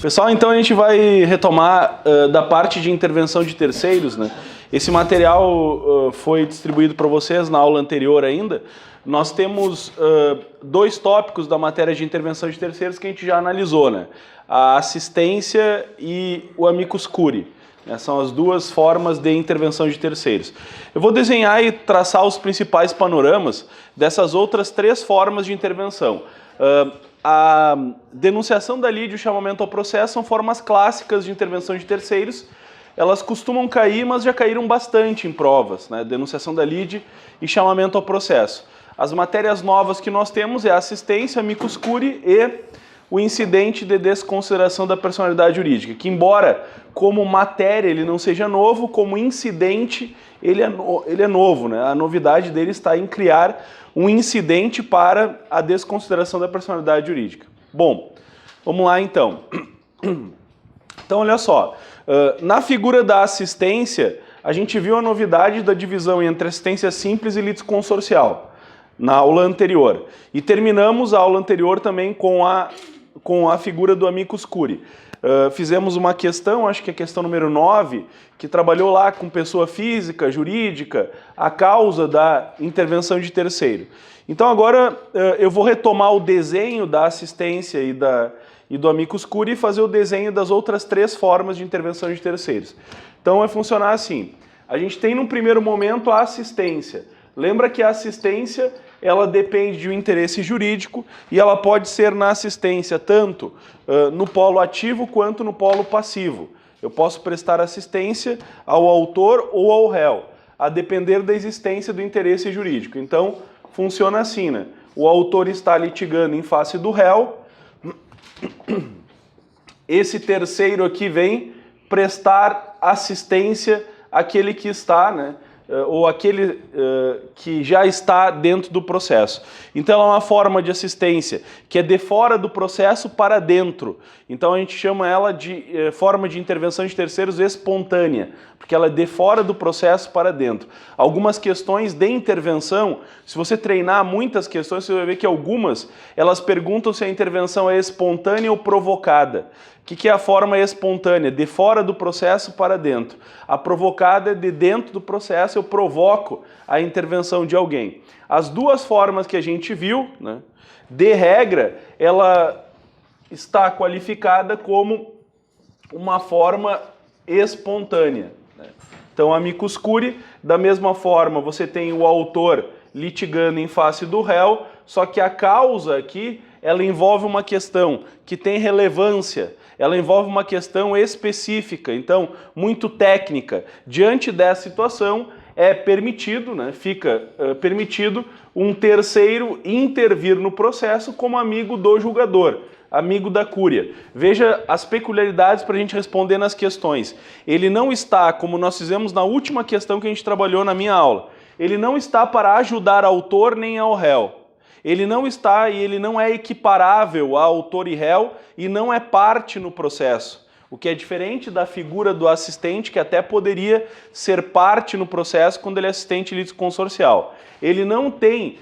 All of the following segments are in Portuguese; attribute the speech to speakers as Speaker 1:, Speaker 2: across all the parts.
Speaker 1: Pessoal, então a gente vai retomar da parte de intervenção de terceiros, né? Esse material foi distribuído para vocês na aula anterior ainda. Nós temos dois tópicos da matéria de intervenção de terceiros que a gente já analisou, né? A assistência e o amicus curiae. São as duas formas de intervenção de terceiros. Eu vou desenhar e traçar os principais panoramas dessas outras três formas de intervenção. A denunciação da lide e o chamamento ao processo são formas clássicas de intervenção de terceiros. Elas costumam cair, mas já caíram bastante em provas, né? Denunciação da lide e chamamento ao processo. As matérias novas que nós temos é a assistência, amicus curiae e o incidente de desconsideração da personalidade jurídica, que embora como matéria ele não seja novo, como incidente ele é novo, né? A novidade dele está em criar um incidente para a desconsideração da personalidade jurídica. Bom, vamos lá então. Então olha só, na figura da assistência, a gente viu a novidade da divisão entre assistência simples e litisconsorcial na aula anterior. E terminamos a aula anterior também com a figura do amicus curiae. Fizemos uma questão, acho que é a questão número 9, que trabalhou lá com pessoa física, jurídica, a causa da intervenção de terceiro. Então agora eu vou retomar o desenho da assistência e do amicus curiae e fazer o desenho das outras três formas de intervenção de terceiros. Então vai funcionar assim. A gente tem num primeiro momento a assistência. Lembra que a assistência ela depende de um interesse jurídico e ela pode ser na assistência tanto no polo ativo quanto no polo passivo. Eu posso prestar assistência ao autor ou ao réu, a depender da existência do interesse jurídico. Então, funciona assim, né? O autor está litigando em face do réu, esse terceiro aqui vem prestar assistência àquele que está, né? Ou aquele que já está dentro do processo. Então ela é uma forma de assistência que é de fora do processo para dentro. Então a gente chama ela de forma de intervenção de terceiros espontânea, porque ela é de fora do processo para dentro. Algumas questões de intervenção, se você treinar muitas questões, você vai ver que algumas, elas perguntam se a intervenção é espontânea ou provocada. O que é a forma espontânea? De fora do processo para dentro. A provocada é de dentro do processo, eu provoco a intervenção de alguém. As duas formas que a gente viu, né, de regra, ela está qualificada como uma forma espontânea. Né? Então, amicus curiae, da mesma forma, você tem o autor litigando em face do réu, só que a causa aqui, ela envolve uma questão que tem relevância, ela envolve uma questão específica, então, muito técnica. Diante dessa situação, é permitido, né, fica permitido um terceiro intervir no processo como amigo do julgador, amigo da cúria. Veja as peculiaridades para a gente responder nas questões. Ele não está, como nós fizemos na última questão que a gente trabalhou na minha aula, ele não está para ajudar autor nem ao réu. Ele não está e ele não é equiparável a autor e réu e não é parte no processo. O que é diferente da figura do assistente, que até poderia ser parte no processo quando ele é assistente litisconsorcial. Ele não tem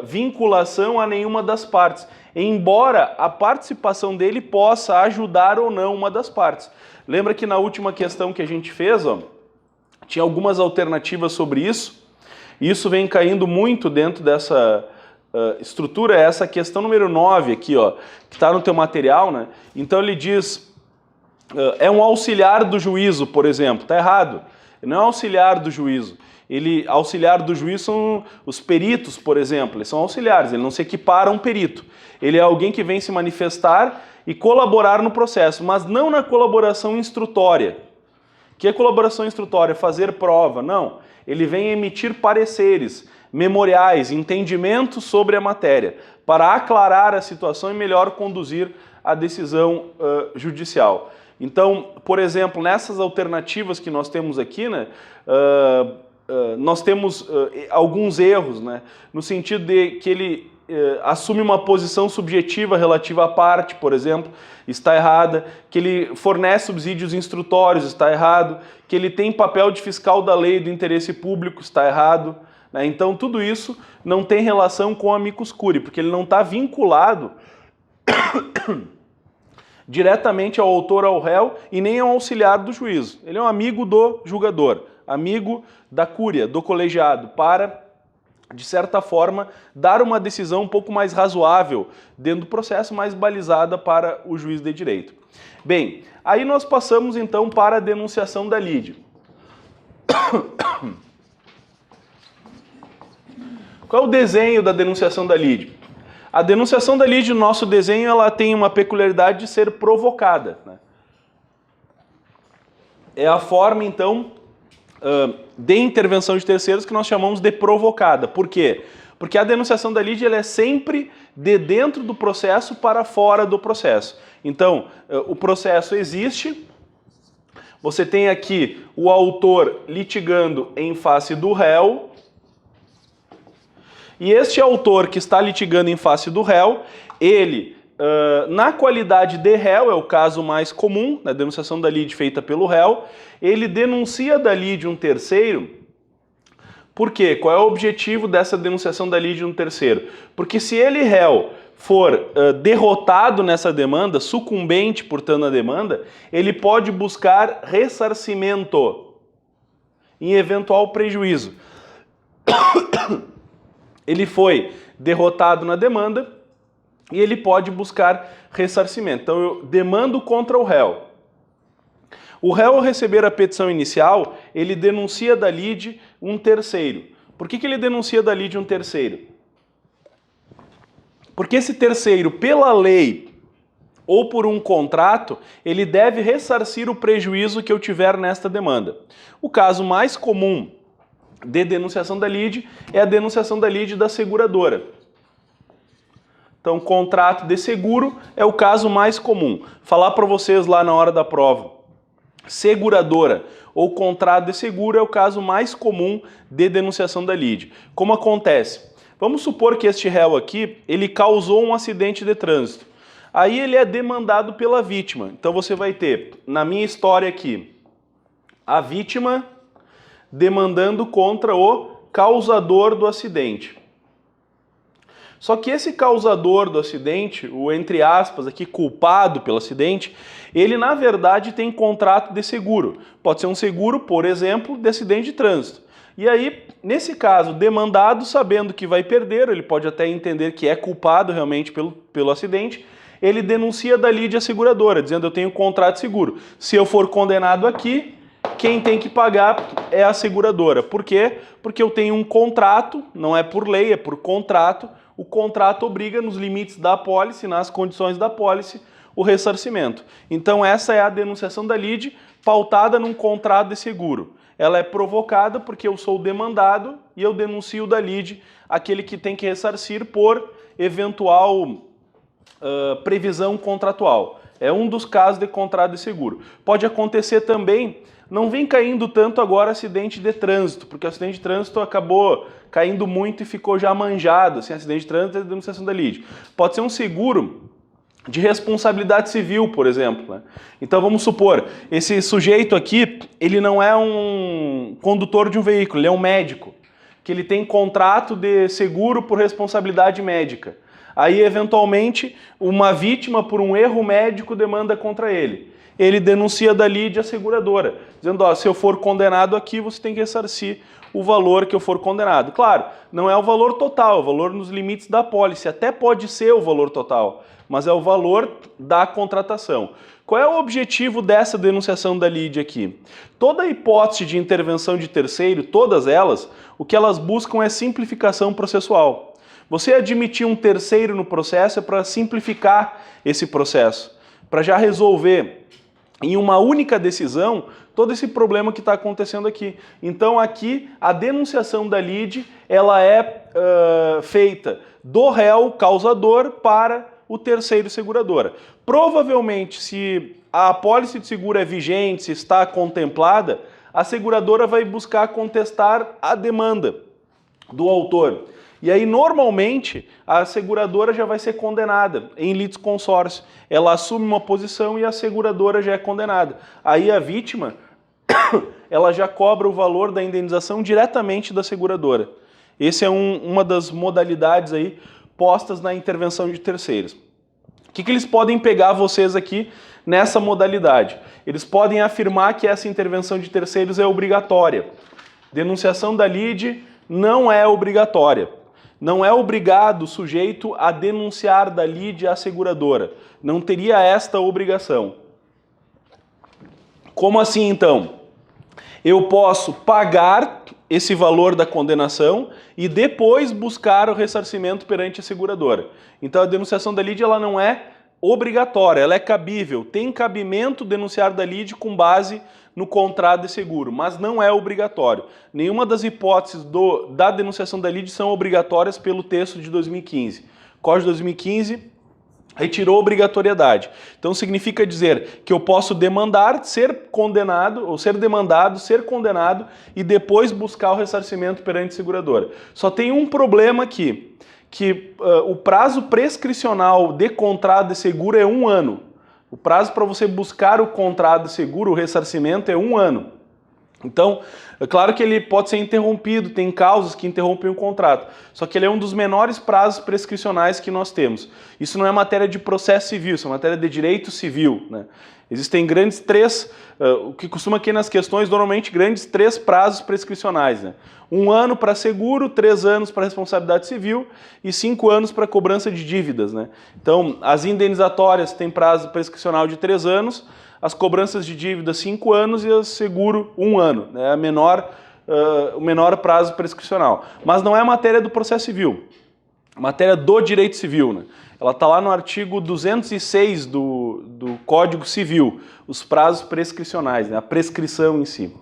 Speaker 1: vinculação a nenhuma das partes, embora a participação dele possa ajudar ou não uma das partes. Lembra que na última questão que a gente fez, ó, tinha algumas alternativas sobre isso, e isso vem caindo muito dentro dessa estrutura, é essa questão número 9 aqui, ó, que está no teu material, né? Então ele diz, é um auxiliar do juízo, por exemplo, está errado, não é auxiliar do juízo, auxiliar do juízo são os peritos, por exemplo, eles são auxiliares, ele não se equipara a um perito, ele é alguém que vem se manifestar e colaborar no processo, mas não na colaboração instrutória. O que é colaboração instrutória? Fazer prova, não, ele vem emitir pareceres, memoriais, entendimentos sobre a matéria, para aclarar a situação e melhor conduzir a decisão judicial. Então, por exemplo, nessas alternativas que nós temos aqui, né, nós temos alguns erros, né, no sentido de que ele assume uma posição subjetiva relativa à parte, por exemplo, está errada, que ele fornece subsídios instrutórios, está errado, que ele tem papel de fiscal da lei do interesse público, está errado. Então tudo isso não tem relação com o amicus curiae, porque ele não está vinculado diretamente ao autor, ao réu, e nem ao auxiliar do juízo. Ele é um amigo do julgador, amigo da cúria, do colegiado, para, de certa forma, dar uma decisão um pouco mais razoável dentro do processo, mais balizada para o juiz de direito. Bem, aí nós passamos então para a denunciação da lide. Qual é o desenho da denunciação da lide? A denunciação da lide no nosso desenho ela tem uma peculiaridade de ser provocada, né? É a forma, então, de intervenção de terceiros que nós chamamos de provocada. Por quê? Porque a denunciação da lide ela é sempre de dentro do processo para fora do processo. Então, o processo existe, você tem aqui o autor litigando em face do réu, e este autor que está litigando em face do réu, ele, na qualidade de réu, é o caso mais comum, na denunciação da lide feita pelo réu, ele denuncia da lide um terceiro. Por quê? Qual é o objetivo dessa denunciação da lide um terceiro? Porque se ele, réu, for derrotado nessa demanda, sucumbente, portanto, na demanda, ele pode buscar ressarcimento em eventual prejuízo. Ele foi derrotado na demanda e ele pode buscar ressarcimento. Então, eu demando contra o réu. O réu, ao receber a petição inicial, ele denuncia da lide um terceiro. Por que ele denuncia da lide um terceiro? Porque esse terceiro, pela lei ou por um contrato, ele deve ressarcir o prejuízo que eu tiver nesta demanda. O caso mais comum de denunciação da lide é a denunciação da lide da seguradora. Então, contrato de seguro é o caso mais comum. Falar para vocês lá na hora da prova, seguradora ou contrato de seguro é o caso mais comum de denunciação da lide. Como acontece? Vamos supor que este réu aqui, ele causou um acidente de trânsito. Aí ele é demandado pela vítima. Então você vai ter, na minha história aqui, a vítima demandando contra o causador do acidente. Só que esse causador do acidente, o entre aspas aqui culpado pelo acidente, ele na verdade tem contrato de seguro. Pode ser um seguro, por exemplo, de acidente de trânsito. E aí, nesse caso, demandado, sabendo que vai perder, ele pode até entender que é culpado realmente pelo acidente, ele denuncia da lide a seguradora, dizendo eu tenho contrato de seguro. Se eu for condenado aqui, quem tem que pagar é a seguradora. Por quê? Porque eu tenho um contrato, não é por lei, é por contrato. O contrato obriga nos limites da apólice, nas condições da apólice, o ressarcimento. Então essa é a denunciação da lide pautada num contrato de seguro. Ela é provocada porque eu sou demandado e eu denuncio da lide aquele que tem que ressarcir por eventual previsão contratual. É um dos casos de contrato de seguro. Pode acontecer também, não vem caindo tanto agora acidente de trânsito, porque o acidente de trânsito acabou caindo muito e ficou já manjado, assim, acidente de trânsito é denunciação da lide. Pode ser um seguro de responsabilidade civil, por exemplo, né? Então vamos supor, esse sujeito aqui, ele não é um condutor de um veículo, ele é um médico, que ele tem contrato de seguro por responsabilidade médica. Aí, eventualmente, uma vítima por um erro médico demanda contra ele. Ele denuncia da lide a seguradora, dizendo, ó, se eu for condenado aqui, você tem que ressarcir o valor que eu for condenado. Claro, não é o valor total, é o valor nos limites da apólice, até pode ser o valor total, mas é o valor da contratação. Qual é o objetivo dessa denunciação da lide aqui? Toda hipótese de intervenção de terceiro, todas elas, o que elas buscam é simplificação processual. Você admitir um terceiro no processo é para simplificar esse processo, para já resolver em uma única decisão todo esse problema que está acontecendo aqui. Então aqui a denunciação da lide ela é feita do réu causador para o terceiro seguradora. Provavelmente, se a apólice de seguro é vigente, se está contemplada, a seguradora vai buscar contestar a demanda do autor. E aí, normalmente, a seguradora já vai ser condenada em litisconsórcio. Ela assume uma posição e a seguradora já é condenada. Aí a vítima, ela já cobra o valor da indenização diretamente da seguradora. Essa é uma das modalidades aí postas na intervenção de terceiros. O que eles podem pegar vocês aqui nessa modalidade? Eles podem afirmar que essa intervenção de terceiros é obrigatória. Denunciação da lide não é obrigatória. Não é obrigado o sujeito a denunciar da lide à seguradora. Não teria esta obrigação. Como assim, então? Eu posso pagar esse valor da condenação e depois buscar o ressarcimento perante a seguradora. Então a denunciação da lide ela não é obrigatória, ela é cabível. Tem cabimento denunciar da lide com base no contrato de seguro, mas não é obrigatório. Nenhuma das hipóteses da denunciação da lide são obrigatórias pelo texto de 2015. Código de 2015 retirou a obrigatoriedade. Então significa dizer que eu posso demandar, ser condenado, ou ser demandado, ser condenado e depois buscar o ressarcimento perante a seguradora. Só tem um problema aqui, que o prazo prescricional de contrato de seguro é 1 ano. O prazo para você buscar o contrato de seguro, o ressarcimento, é 1 ano. Então, é claro que ele pode ser interrompido, tem causas que interrompem o contrato, só que ele é um dos menores prazos prescricionais que nós temos. Isso não é matéria de processo civil, isso é matéria de direito civil, né? Existem grandes o que costuma aqui nas questões, normalmente grandes 3 prazos prescricionais, né? 1 ano para seguro, 3 anos para responsabilidade civil e 5 anos para cobrança de dívidas, né? Então, as indenizatórias têm prazo prescricional de 3 anos, as cobranças de dívida 5 anos e o seguro 1 ano, né? O menor prazo prescricional. Mas não é matéria do processo civil, é matéria do direito civil, né? Ela está lá no artigo 206 do Código Civil, os prazos prescricionais, né? A prescrição em si.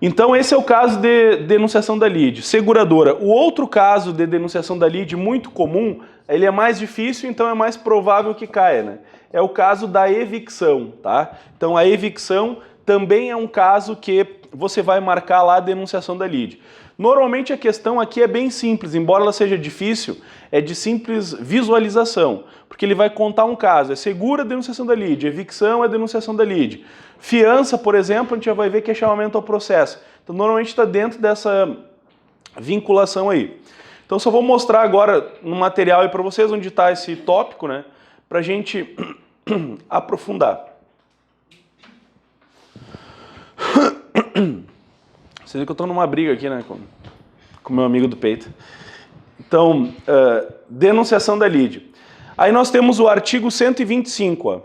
Speaker 1: Então esse é o caso de denunciação da lide. Seguradora. O outro caso de denunciação da lide muito comum, ele é mais difícil, então é mais provável que caia, né? É o caso da evicção, tá? Então a evicção também é um caso que você vai marcar lá a denunciação da lide. Normalmente a questão aqui é bem simples, embora ela seja difícil, é de simples visualização, porque ele vai contar um caso, é segura a denunciação da lide, evicção é a denunciação da lide. Fiança, por exemplo, a gente já vai ver que é chamamento ao processo. Então normalmente está dentro dessa vinculação aí. Então só vou mostrar agora no material aí para vocês onde está esse tópico, né, para a gente aprofundar. Vocês viram que eu estou numa briga aqui, né, com meu amigo do peito. Então, denunciação da lide. Aí nós temos o artigo 125, ó.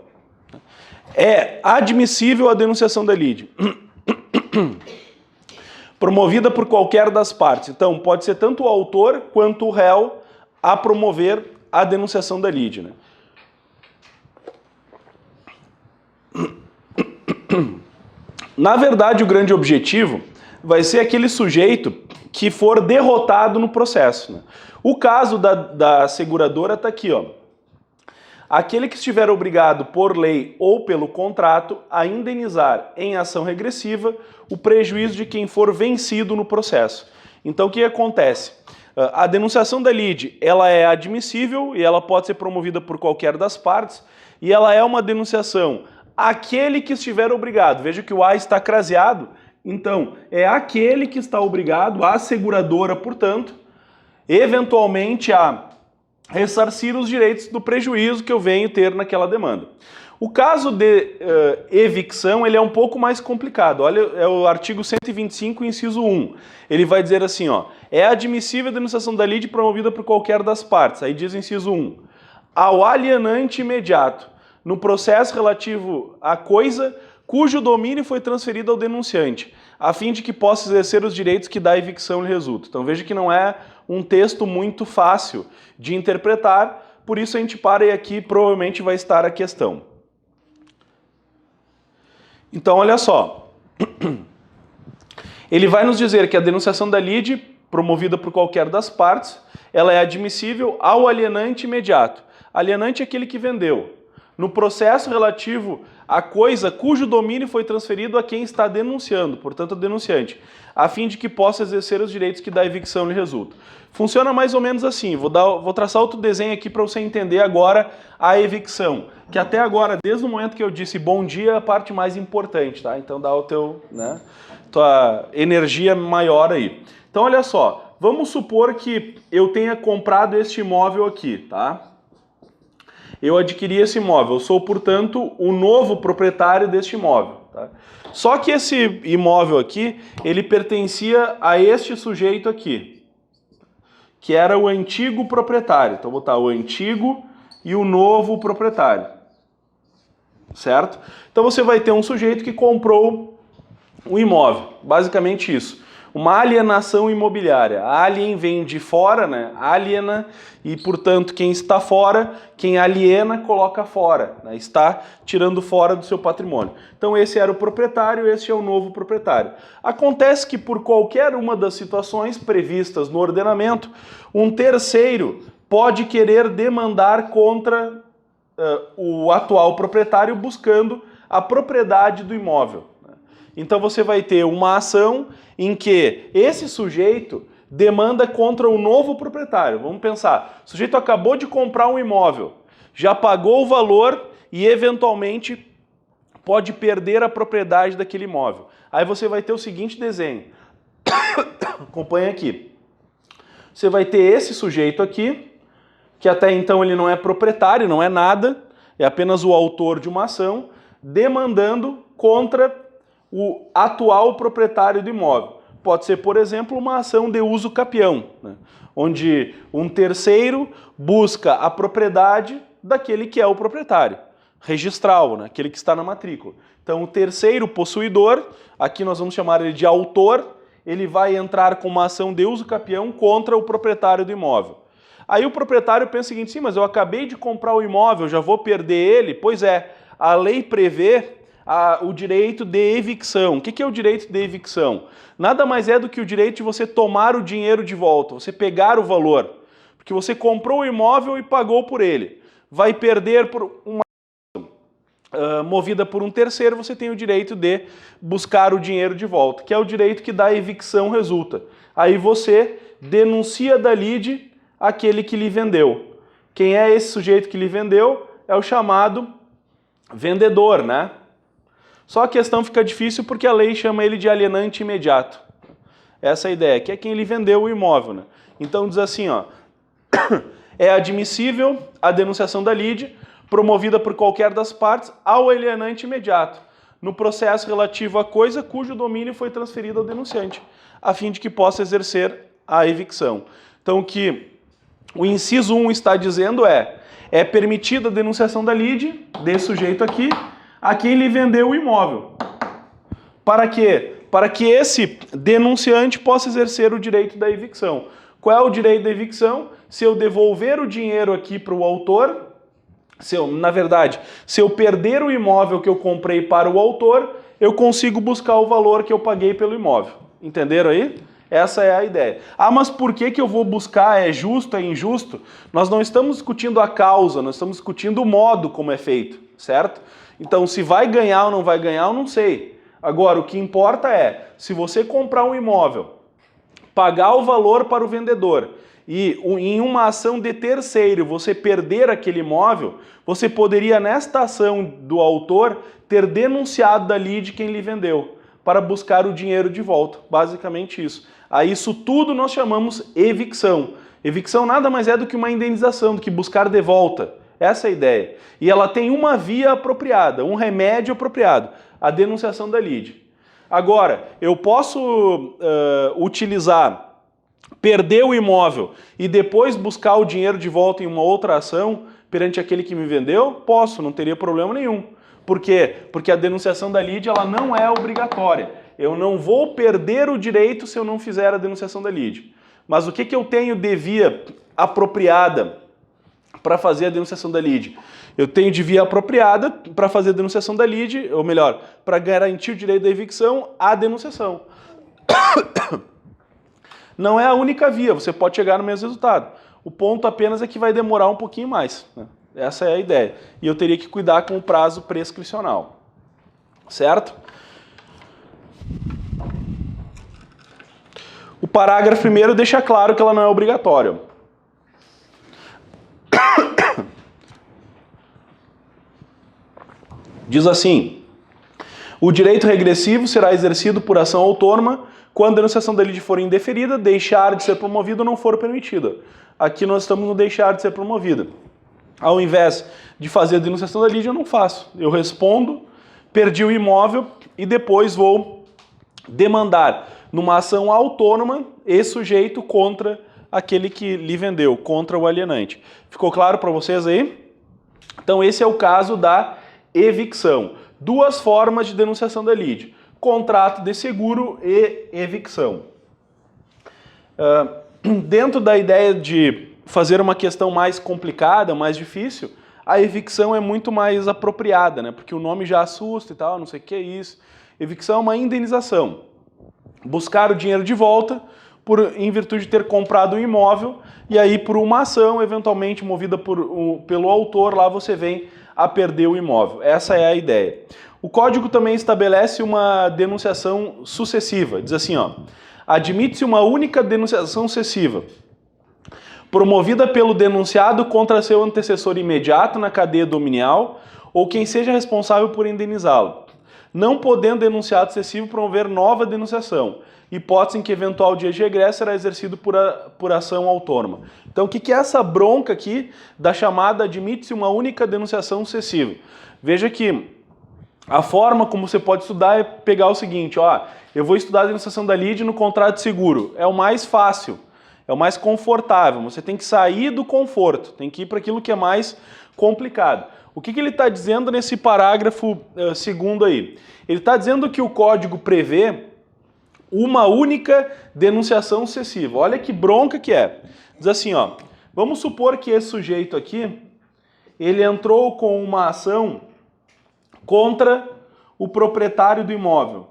Speaker 1: É admissível a denunciação da lide, promovida por qualquer das partes. Então, pode ser tanto o autor quanto o réu a promover a denunciação da lide, né? Na verdade, o grande objetivo vai ser aquele sujeito que for derrotado no processo, né? O caso da seguradora está aqui, ó. Aquele que estiver obrigado por lei ou pelo contrato a indenizar em ação regressiva o prejuízo de quem for vencido no processo. Então o que acontece? A denunciação da lide, ela é admissível e ela pode ser promovida por qualquer das partes e ela é uma denunciação aquele que estiver obrigado. Veja que o A está craseado, então é aquele que está obrigado, a seguradora, portanto, eventualmente a ressarcir os direitos do prejuízo que eu venho ter naquela demanda. O caso de evicção, ele é um pouco mais complicado. Olha, é o artigo 125, inciso 1. Ele vai dizer assim, ó, é admissível a denunciação da lide promovida por qualquer das partes. Aí diz o inciso 1. Ao alienante imediato, no processo relativo à coisa cujo domínio foi transferido ao denunciante, a fim de que possa exercer os direitos que da evicção lhe resultam. Então veja que não é um texto muito fácil de interpretar, por isso a gente para e aqui provavelmente vai estar a questão. Então olha só, ele vai nos dizer que a denunciação da lide, promovida por qualquer das partes, ela é admissível ao alienante imediato. Alienante é aquele que vendeu. No processo relativo à coisa cujo domínio foi transferido a quem está denunciando, portanto, o denunciante, a fim de que possa exercer os direitos que da evicção lhe resultam. Funciona mais ou menos assim, vou traçar outro desenho aqui para você entender agora a evicção, que até agora, desde o momento que eu disse bom dia, é a parte mais importante, tá? Então dá o teu, né, tua energia maior aí. Então olha só, vamos supor que eu tenha comprado este imóvel aqui, tá? Eu adquiri esse imóvel, eu sou, portanto, o novo proprietário deste imóvel. Tá? Só que esse imóvel aqui, ele pertencia a este sujeito aqui, que era o antigo proprietário. Então, vou botar o antigo e o novo proprietário. Certo? Então, você vai ter um sujeito que comprou um imóvel, basicamente isso. Uma alienação imobiliária. Alien vem de fora, né? Aliena, e portanto quem está fora, quem aliena, coloca fora, né? Está tirando fora do seu patrimônio. Então esse era o proprietário, esse é o novo proprietário. Acontece que por qualquer uma das situações previstas no ordenamento, um terceiro pode querer demandar contra o atual proprietário buscando a propriedade do imóvel. Então você vai ter uma ação em que esse sujeito demanda contra o novo proprietário. Vamos pensar, o sujeito acabou de comprar um imóvel, já pagou o valor e eventualmente pode perder a propriedade daquele imóvel. Aí você vai ter o seguinte desenho. Acompanha aqui. Você vai ter esse sujeito aqui, que até então ele não é proprietário, não é nada, é apenas o autor de uma ação, demandando contra o atual proprietário do imóvel. Pode ser, por exemplo, uma ação de uso capião, né? Onde um terceiro busca a propriedade daquele que é o proprietário, registral, né? Aquele que está na matrícula. Então, o terceiro possuidor, aqui nós vamos chamar ele de autor, ele vai entrar com uma ação de uso capião contra o proprietário do imóvel. Aí o proprietário pensa o seguinte, sim, mas eu acabei de comprar o imóvel, já vou perder ele? Pois é, a lei prevê o direito de evicção. O que é o direito de evicção? Nada mais é do que o direito de você tomar o dinheiro de volta, você pegar o valor. Porque você comprou o imóvel e pagou por ele. Vai perder por uma movida por um terceiro, você tem o direito de buscar o dinheiro de volta, que é o direito que da evicção resulta. Aí você denuncia da lide aquele que lhe vendeu. Quem é esse sujeito que lhe vendeu? É o chamado vendedor, né? Só a questão fica difícil porque a lei chama ele de alienante imediato. Essa é a ideia, que é quem lhe vendeu o imóvel, né? Então diz assim, ó, é admissível a denunciação da lide promovida por qualquer das partes ao alienante imediato, no processo relativo à coisa cujo domínio foi transferido ao denunciante, a fim de que possa exercer a evicção. Então o que o inciso 1 está dizendo é permitida a denunciação da lide desse sujeito aqui, a quem lhe vendeu o imóvel. Para quê? Para que esse denunciante possa exercer o direito da evicção. Qual é o direito da evicção? Se eu devolver o dinheiro aqui para o autor, se eu perder o imóvel que eu comprei para o autor, eu consigo buscar o valor que eu paguei pelo imóvel. Entenderam aí? Essa é a ideia. Ah, mas por que eu vou buscar? É justo, é injusto? Nós não estamos discutindo a causa, nós estamos discutindo o modo como é feito, certo? Então, se vai ganhar ou não vai ganhar, eu não sei. Agora, o que importa é, se você comprar um imóvel, pagar o valor para o vendedor e em uma ação de terceiro você perder aquele imóvel, você poderia, nesta ação do autor, ter denunciado da lide quem lhe vendeu, para buscar o dinheiro de volta. Basicamente isso. A isso tudo nós chamamos evicção. Evicção nada mais é do que uma indenização, do que buscar de volta. Essa é a ideia. E ela tem uma via apropriada, um remédio apropriado, a denunciação da lide. Agora, eu posso perder o imóvel e depois buscar o dinheiro de volta em uma outra ação perante aquele que me vendeu? Posso, não teria problema nenhum. Por quê? Porque a denunciação da lide ela não é obrigatória. Eu não vou perder o direito se eu não fizer a denunciação da lide. Mas o que eu tenho de via apropriada para fazer a denunciação da lide? Eu tenho de via apropriada para fazer a denunciação da lide, ou melhor, para garantir o direito da evicção, a denunciação. Não é a única via, você pode chegar no mesmo resultado. O ponto apenas é que vai demorar um pouquinho mais, né? Essa é a ideia. E eu teria que cuidar com o prazo prescricional. Certo? O parágrafo primeiro deixa claro que ela não é obrigatória. Diz assim: o direito regressivo será exercido por ação autônoma quando a denunciação da lide for indeferida, deixar de ser promovida ou não for permitida. Aqui nós estamos no deixar de ser promovida. Ao invés de fazer a denunciação da lide, eu não faço. Eu respondo, perdi o imóvel e depois vou demandar numa ação autônoma esse sujeito contra aquele que lhe vendeu, contra o alienante. Ficou claro para vocês aí? Então esse é o caso da evicção. Duas formas de denunciação da lide: contrato de seguro e evicção. Dentro da ideia de fazer uma questão mais complicada, mais difícil, a evicção é muito mais apropriada, né? Porque o nome já assusta e tal, não sei o que é isso. Evicção é uma indenização. Buscar o dinheiro de volta em virtude de ter comprado um imóvel, e aí por uma ação, eventualmente movida pelo autor, lá você vem a perder o imóvel. Essa é a ideia. O Código também estabelece uma denunciação sucessiva. Diz assim, ó: admite-se uma única denunciação sucessiva, promovida pelo denunciado contra seu antecessor imediato na cadeia dominial ou quem seja responsável por indenizá-lo, não podendo denunciado sucessivo promover nova denunciação, hipótese em que eventual dia de regresso será exercido por ação autônoma. Então, o que é essa bronca aqui da chamada admite-se uma única denunciação sucessiva? Veja que a forma como você pode estudar é pegar o seguinte, ó, eu vou estudar a denunciação da lide no contrato de seguro. É o mais fácil, é o mais confortável. Você tem que sair do conforto, tem que ir para aquilo que é mais complicado. O que ele está dizendo nesse parágrafo segundo aí? Ele está dizendo que o código prevê uma única denunciação sucessiva. Olha que bronca que é. Diz assim, ó, vamos supor que esse sujeito aqui, ele entrou com uma ação contra o proprietário do imóvel,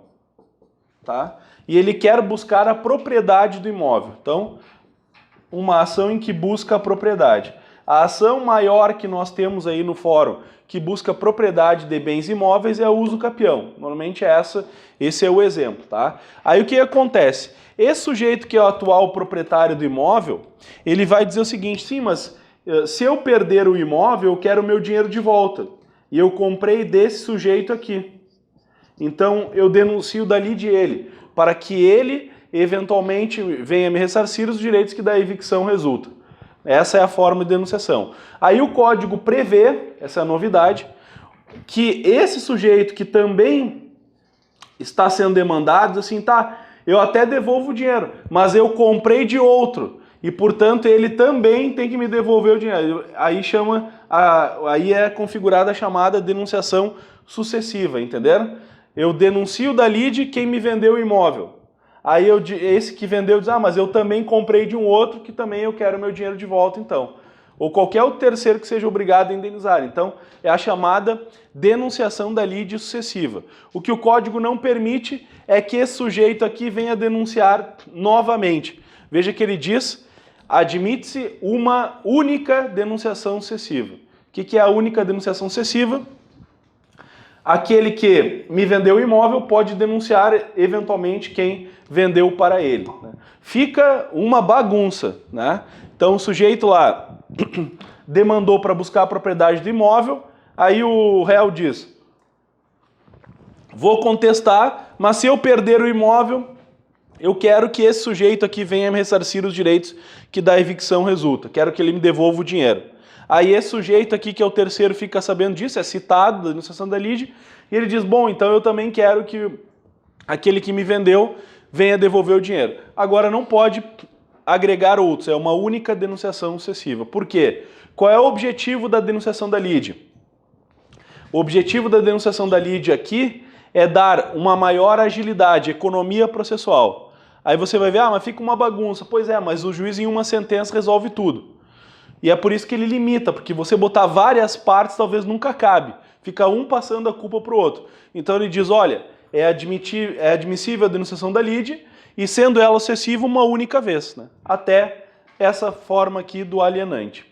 Speaker 1: tá? E ele quer buscar a propriedade do imóvel. Então, uma ação em que busca a propriedade. A ação maior que nós temos aí no fórum, que busca a propriedade de bens imóveis, é o uso capião. Normalmente esse é o exemplo, tá? Aí o que acontece? Esse sujeito que é o atual proprietário do imóvel, ele vai dizer o seguinte, sim, mas se eu perder o imóvel, eu quero o meu dinheiro de volta. E eu comprei desse sujeito aqui. Então eu denuncio da lide ele, para que ele eventualmente venha me ressarcir os direitos que da evicção resulta. Essa é a forma de denunciação. Aí o código prevê, essa é a novidade, que esse sujeito que também está sendo demandado, diz assim, tá, eu até devolvo o dinheiro, mas eu comprei de outro. E, portanto, ele também tem que me devolver o dinheiro. Aí é configurada a chamada denunciação sucessiva, entenderam? Eu denuncio da lide quem me vendeu o imóvel. Aí esse que vendeu diz, mas eu também comprei de um outro que também eu quero meu dinheiro de volta, então. Ou qualquer outro terceiro que seja obrigado a indenizar. Então, é a chamada denunciação da lide sucessiva. O que o código não permite é que esse sujeito aqui venha denunciar novamente. Veja que ele diz, admite-se uma única denunciação sucessiva. O que é a única denunciação sucessiva? Aquele que me vendeu o imóvel pode denunciar eventualmente quem vendeu para ele. Fica uma bagunça, né? Então o sujeito lá demandou para buscar a propriedade do imóvel, aí o réu diz, vou contestar, mas se eu perder o imóvel, eu quero que esse sujeito aqui venha me ressarcir os direitos que da evicção resulta. Quero que ele me devolva o dinheiro. Aí esse sujeito aqui, que é o terceiro, fica sabendo disso, é citado da denunciação da lide, e ele diz, bom, então eu também quero que aquele que me vendeu venha devolver o dinheiro. Agora não pode agregar outros, é uma única denunciação sucessiva. Por quê? Qual é o objetivo da denunciação da lide? O objetivo da denunciação da lide aqui é dar uma maior agilidade, economia processual. Aí você vai ver, mas fica uma bagunça. Pois é, mas o juiz em uma sentença resolve tudo. E é por isso que ele limita, porque você botar várias partes talvez nunca cabe. Fica um passando a culpa para o outro. Então ele diz, olha, é admissível a denunciação da lide e sendo ela sucessiva uma única vez, né? Até essa forma aqui do alienante.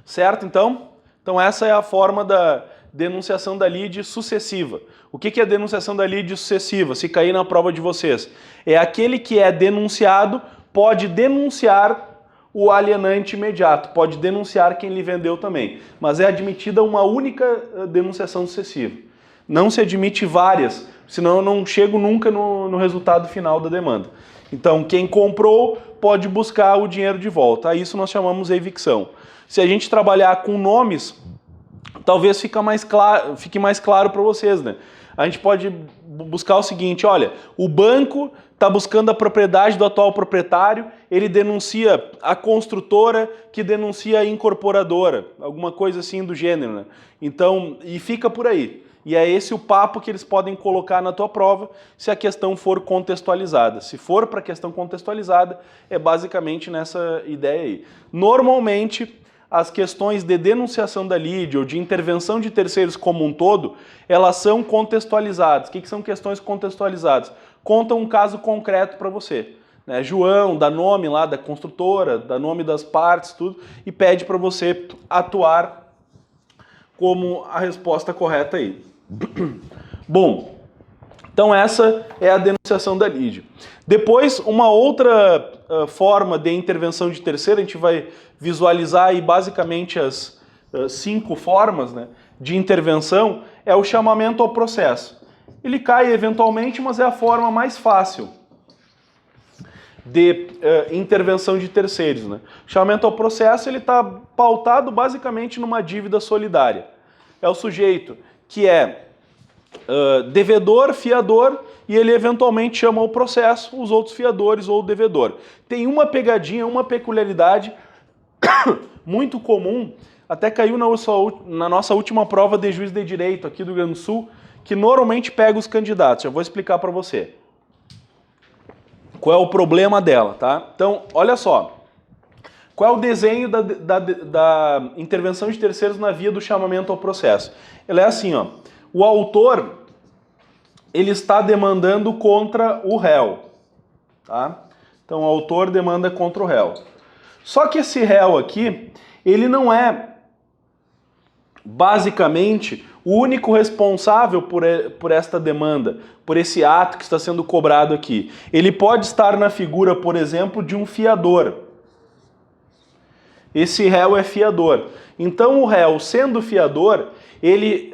Speaker 1: Certo, então? Então essa é a forma da denunciação da lide sucessiva. O que é a denunciação da lide sucessiva? Se cair na prova de vocês. É aquele que é denunciado, pode denunciar o alienante imediato, pode denunciar quem lhe vendeu também, mas é admitida uma única denunciação sucessiva. Não se admite várias, senão eu não chego nunca no resultado final da demanda. Então, quem comprou pode buscar o dinheiro de volta. A isso nós chamamos de evicção. Se a gente trabalhar com nomes, talvez fique mais claro para vocês, né? A gente pode buscar o seguinte, olha, o banco está buscando a propriedade do atual proprietário, ele denuncia a construtora que denuncia a incorporadora, alguma coisa assim do gênero, né? Então, e fica por aí. E é esse o papo que eles podem colocar na tua prova se a questão for contextualizada. Se for para questão contextualizada, é basicamente nessa ideia aí. Normalmente, as questões de denunciação da lide ou de intervenção de terceiros como um todo, elas são contextualizadas. O que são questões contextualizadas? Conta um caso concreto para você. Né? João, dá nome lá da construtora, dá nome das partes, tudo, e pede para você atuar como a resposta correta aí. Bom, então essa é a denunciação da lide. Depois, uma outra forma de intervenção de terceiro, a gente vai visualizar aí basicamente as 5 formas, né, de intervenção, é o chamamento ao processo. Ele cai eventualmente, mas é a forma mais fácil de intervenção de terceiros. Né? O chamamento ao processo está pautado basicamente numa dívida solidária. É o sujeito que é devedor, fiador, e ele eventualmente chama o processo, os outros fiadores ou o devedor. Tem uma pegadinha, uma peculiaridade muito comum, até caiu na nossa última prova de juiz de direito aqui do Rio Grande do Sul, que normalmente pega os candidatos. Eu vou explicar para você qual é o problema dela, tá? Então, olha só. Qual é o desenho da intervenção de terceiros na via do chamamento ao processo? Ela é assim, ó. O autor, ele está demandando contra o réu, tá? Então, o autor demanda contra o réu. Só que esse réu aqui, ele não é basicamente o único responsável por esta demanda, por esse ato que está sendo cobrado aqui. Ele pode estar na figura, por exemplo, de um fiador. Esse réu é fiador. Então o réu, sendo fiador, ele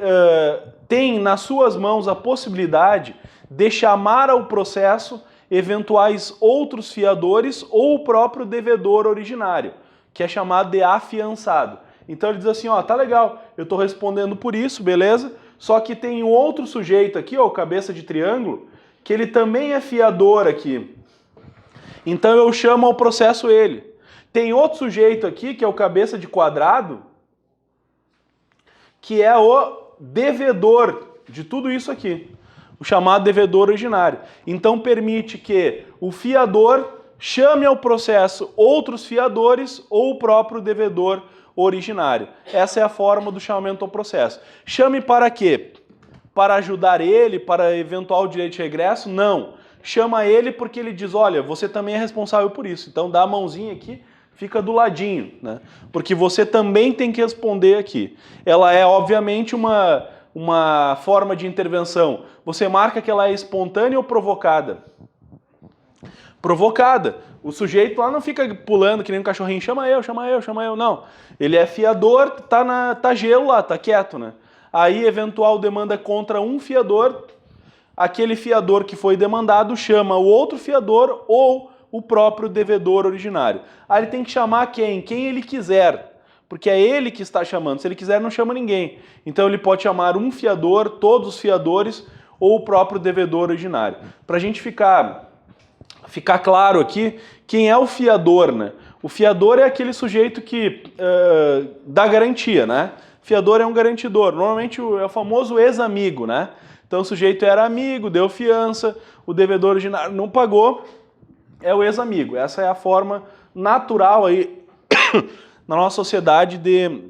Speaker 1: tem nas suas mãos a possibilidade de chamar ao processo eventuais outros fiadores ou o próprio devedor originário, que é chamado de afiançado. Então ele diz assim, ó, tá legal, eu estou respondendo por isso, beleza? Só que tem um outro sujeito aqui, ó, o cabeça de triângulo, que ele também é fiador aqui. Então eu chamo ao processo ele. Tem outro sujeito aqui, que é o cabeça de quadrado, que é o devedor de tudo isso aqui. O chamado devedor originário. Então permite que o fiador chame ao processo outros fiadores ou o próprio devedor originário. Essa é a forma do chamamento ao processo. Chame para quê? Para ajudar ele, para eventual direito de regresso? Não. Chama ele porque ele diz, olha, você também é responsável por isso. Então dá a mãozinha aqui, fica do ladinho, né? Porque você também tem que responder aqui. Ela é, obviamente, uma forma de intervenção. Você marca que ela é espontânea ou provocada? Provocada. O sujeito lá não fica pulando que nem um cachorrinho, chama eu, chama eu, chama eu. Não. Ele é fiador, tá gelo lá, tá quieto, né? Aí, eventual demanda contra um fiador, aquele fiador que foi demandado chama o outro fiador ou o próprio devedor originário. Aí ele tem que chamar quem? Quem ele quiser, porque é ele que está chamando. Se ele quiser, não chama ninguém. Então ele pode chamar um fiador, todos os fiadores ou o próprio devedor originário. Para a gente ficar claro aqui, quem é o fiador, né? O fiador é aquele sujeito que dá garantia, né? Fiador é um garantidor. Normalmente é o famoso ex-amigo, né? Então o sujeito era amigo, deu fiança, o devedor originário não pagou, é o ex-amigo. Essa é a forma natural aí na nossa sociedade de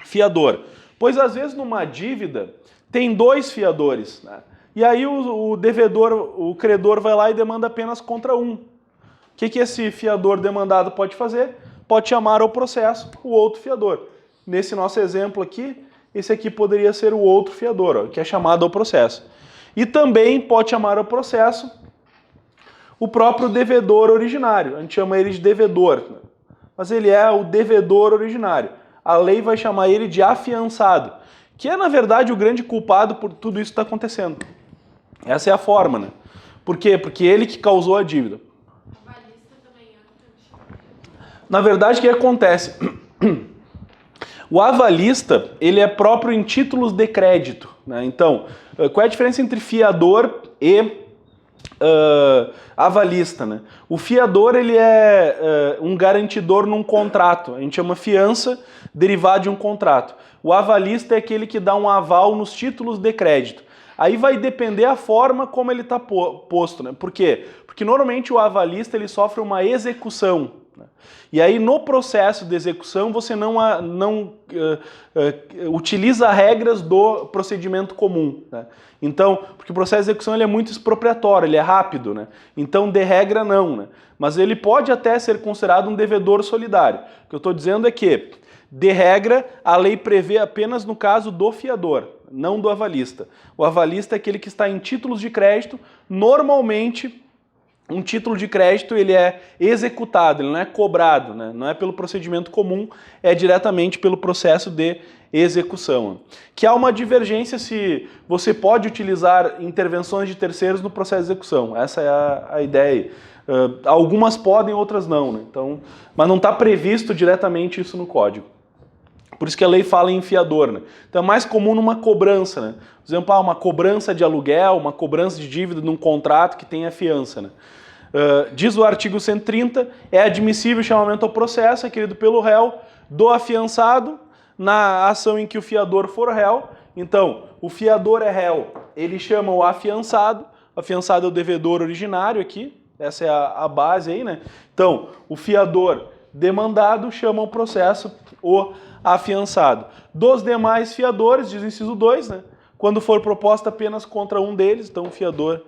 Speaker 1: fiador. Pois às vezes numa dívida tem 2 fiadores, né? E aí o devedor, o credor vai lá e demanda apenas contra um. O que esse fiador demandado pode fazer? Pode chamar ao processo o outro fiador. Nesse nosso exemplo aqui, esse aqui poderia ser o outro fiador, ó, que é chamado ao processo. E também pode chamar ao processo o próprio devedor originário. A gente chama ele de devedor, mas ele é o devedor originário. A lei vai chamar ele de afiançado, que é, na verdade, o grande culpado por tudo isso que está acontecendo. Essa é a forma, né? Por quê? Porque ele que causou a dívida. Na verdade, o que acontece? O avalista, ele é próprio em títulos de crédito, né? Então, qual é a diferença entre fiador e avalista, né? O fiador, ele é um garantidor num contrato. A gente chama fiança derivada de um contrato. O avalista é aquele que dá um aval nos títulos de crédito. Aí vai depender a forma como ele está posto, né? Por quê? Porque normalmente o avalista ele sofre uma execução, né? E aí no processo de execução você não utiliza regras do procedimento comum, né? Então, porque o processo de execução ele é muito expropriatório, ele é rápido, né? Então de regra não, né? Mas ele pode até ser considerado um devedor solidário. O que eu estou dizendo é que, de regra, a lei prevê apenas no caso do fiador, não do avalista. O avalista é aquele que está em títulos de crédito. Normalmente, um título de crédito ele é executado, ele não é cobrado, né? Não é pelo procedimento comum, é diretamente pelo processo de execução. Que há uma divergência se você pode utilizar intervenções de terceiros no processo de execução. Essa é a ideia. Algumas podem, outras não, né? Então, mas não está previsto diretamente isso no código. Por isso que a lei fala em fiador, né? Então é mais comum numa cobrança, né? Por exemplo, uma cobrança de aluguel, uma cobrança de dívida num contrato que tenha fiança, né? Diz o artigo 130, é admissível o chamamento ao processo requerido pelo réu do afiançado na ação em que o fiador for réu. Então, o fiador é réu, ele chama o afiançado é o devedor originário aqui, essa é a base aí, né? Então, o fiador demandado chama o processo o afiançado. Dos demais fiadores, diz o inciso 2, né? Quando for proposta apenas contra um deles, então o fiador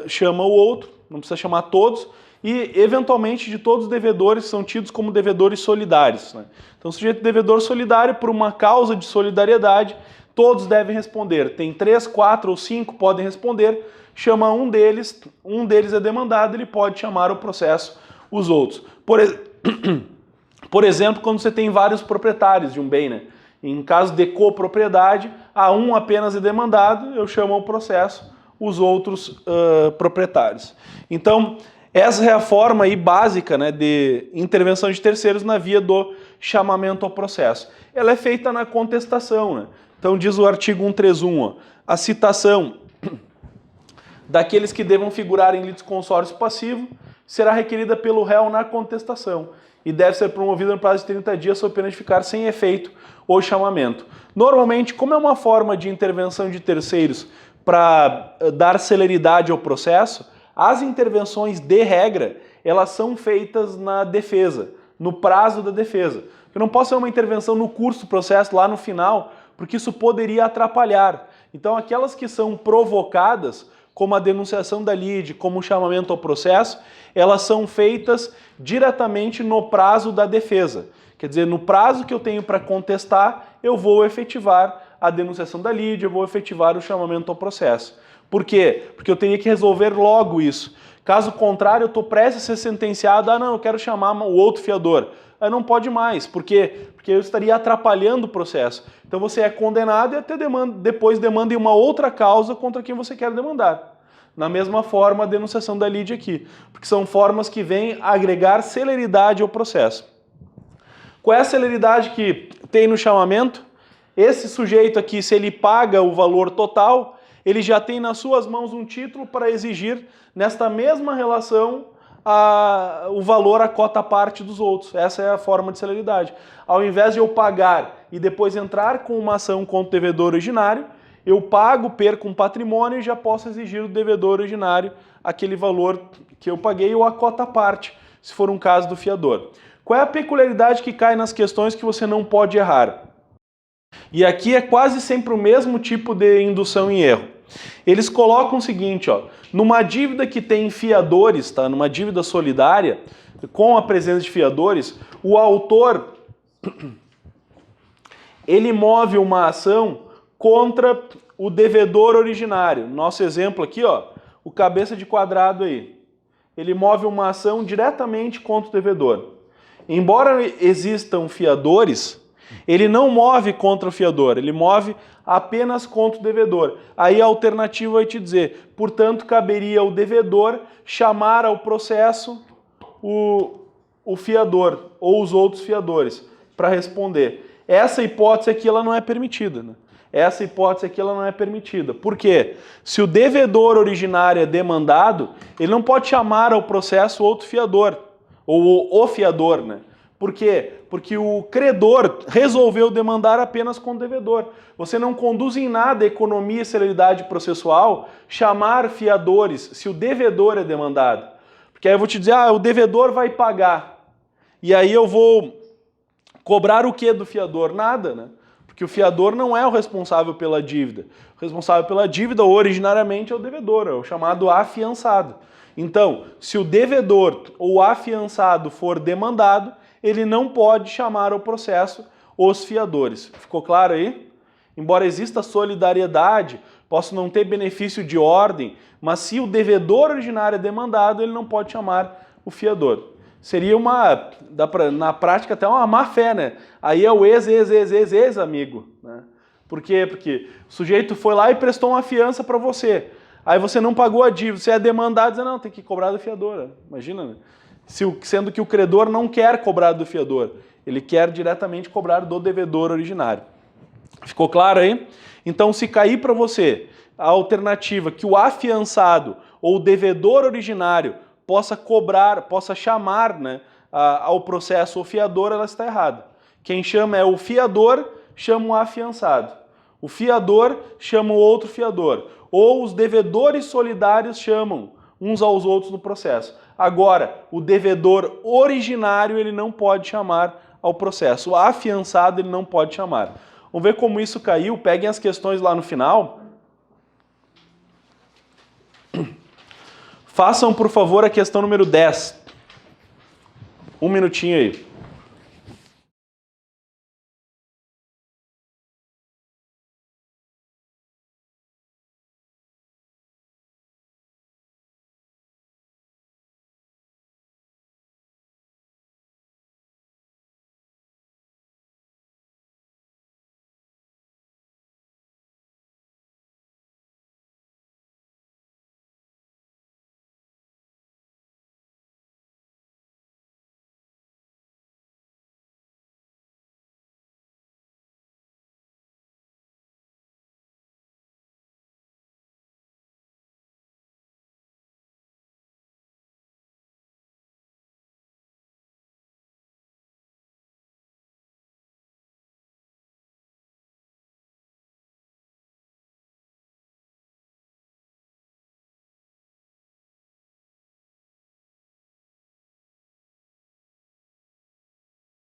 Speaker 1: chama o outro, não precisa chamar todos, e eventualmente de todos os devedores são tidos como devedores solidários, né? Então o sujeito devedor solidário, por uma causa de solidariedade, todos devem responder. Tem 3, 4 ou 5 podem responder, chama um deles é demandado, ele pode chamar o processo os outros. Por exemplo, quando você tem vários proprietários de um bem, né? Em caso de copropriedade, a um apenas é demandado, eu chamo o processo os outros proprietários. Então, essa é a forma aí básica, né, de intervenção de terceiros na via do chamamento ao processo. Ela é feita na contestação, né? Então, diz o artigo 131, ó, a citação daqueles que devam figurar em litisconsórcio passivo será requerida pelo réu na contestação e deve ser promovida no prazo de 30 dias sob pena de ficar sem efeito o chamamento. Normalmente, como é uma forma de intervenção de terceiros para dar celeridade ao processo, as intervenções de regra, elas são feitas na defesa, no prazo da defesa. Eu não posso ter uma intervenção no curso do processo, lá no final, porque isso poderia atrapalhar. Então, aquelas que são provocadas, como a denunciação da lide, como o chamamento ao processo, elas são feitas diretamente no prazo da defesa. Quer dizer, no prazo que eu tenho para contestar, eu vou efetivar a denunciação da lide, eu vou efetivar o chamamento ao processo. Por quê? Porque eu teria que resolver logo isso. Caso contrário, eu estou prestes a ser sentenciado, não, eu quero chamar o outro fiador. Não pode mais. Por quê? Porque eu estaria atrapalhando o processo. Então você é condenado e até depois demanda em uma outra causa contra quem você quer demandar. Na mesma forma, a denunciação da lide aqui. Porque são formas que vêm agregar celeridade ao processo. Qual é a celeridade que tem no chamamento? Esse sujeito aqui, se ele paga o valor total, ele já tem nas suas mãos um título para exigir, nesta mesma relação, o valor, a cota parte dos outros. Essa é a forma de celeridade. Ao invés de eu pagar e depois entrar com uma ação contra o devedor originário, eu pago, perco um patrimônio e já posso exigir do devedor originário aquele valor que eu paguei ou a cota parte, se for um caso do fiador. Qual é a peculiaridade que cai nas questões que você não pode errar? E aqui é quase sempre o mesmo tipo de indução em erro. Eles colocam o seguinte, ó, numa dívida que tem fiadores, tá? Numa dívida solidária, com a presença de fiadores, o autor ele move uma ação contra o devedor originário. Nosso exemplo aqui, ó, o cabeça de quadrado aí. Ele move uma ação diretamente contra o devedor. Embora existam fiadores, ele não move contra o fiador, ele move apenas contra o devedor. Aí a alternativa vai te dizer, portanto, caberia ao devedor chamar ao processo o fiador ou os outros fiadores para responder. Essa hipótese aqui ela não é permitida, né? Essa hipótese aqui ela não é permitida. Por quê? Se o devedor originário é demandado, ele não pode chamar ao processo outro fiador, ou o fiador, né? Por quê? Porque o credor resolveu demandar apenas com o devedor. Você não conduz em nada a economia e celeridade processual chamar fiadores se o devedor é demandado. Porque aí eu vou te dizer, o devedor vai pagar. E aí eu vou cobrar o que do fiador? Nada, né? Porque o fiador não é o responsável pela dívida. O responsável pela dívida, originariamente, é o devedor, é o chamado afiançado. Então, se o devedor ou afiançado for demandado, ele não pode chamar ao processo os fiadores. Ficou claro aí? Embora exista solidariedade, posso não ter benefício de ordem, mas se o devedor originário é demandado, ele não pode chamar o fiador. Seria na prática, até uma má-fé, né? Aí é o ex-amigo, né? Por quê? Porque o sujeito foi lá e prestou uma fiança para você. Aí você não pagou a dívida, você é demandado, diz, não, tem que cobrar do fiador. Imagina, né? Sendo que o credor não quer cobrar do fiador, ele quer diretamente cobrar do devedor originário. Ficou claro aí? Então, se cair para você a alternativa que o afiançado ou o devedor originário possa cobrar, possa chamar, né, ao processo o fiador, ela está errada. Quem chama é o fiador, chama o afiançado. O fiador chama o outro fiador. Ou os devedores solidários chamam uns aos outros no processo. Agora, o devedor originário ele não pode chamar ao processo. O afiançado ele não pode chamar. Vamos ver como isso caiu. Peguem as questões lá no final. Façam, por favor, a questão número 10. Um minutinho aí.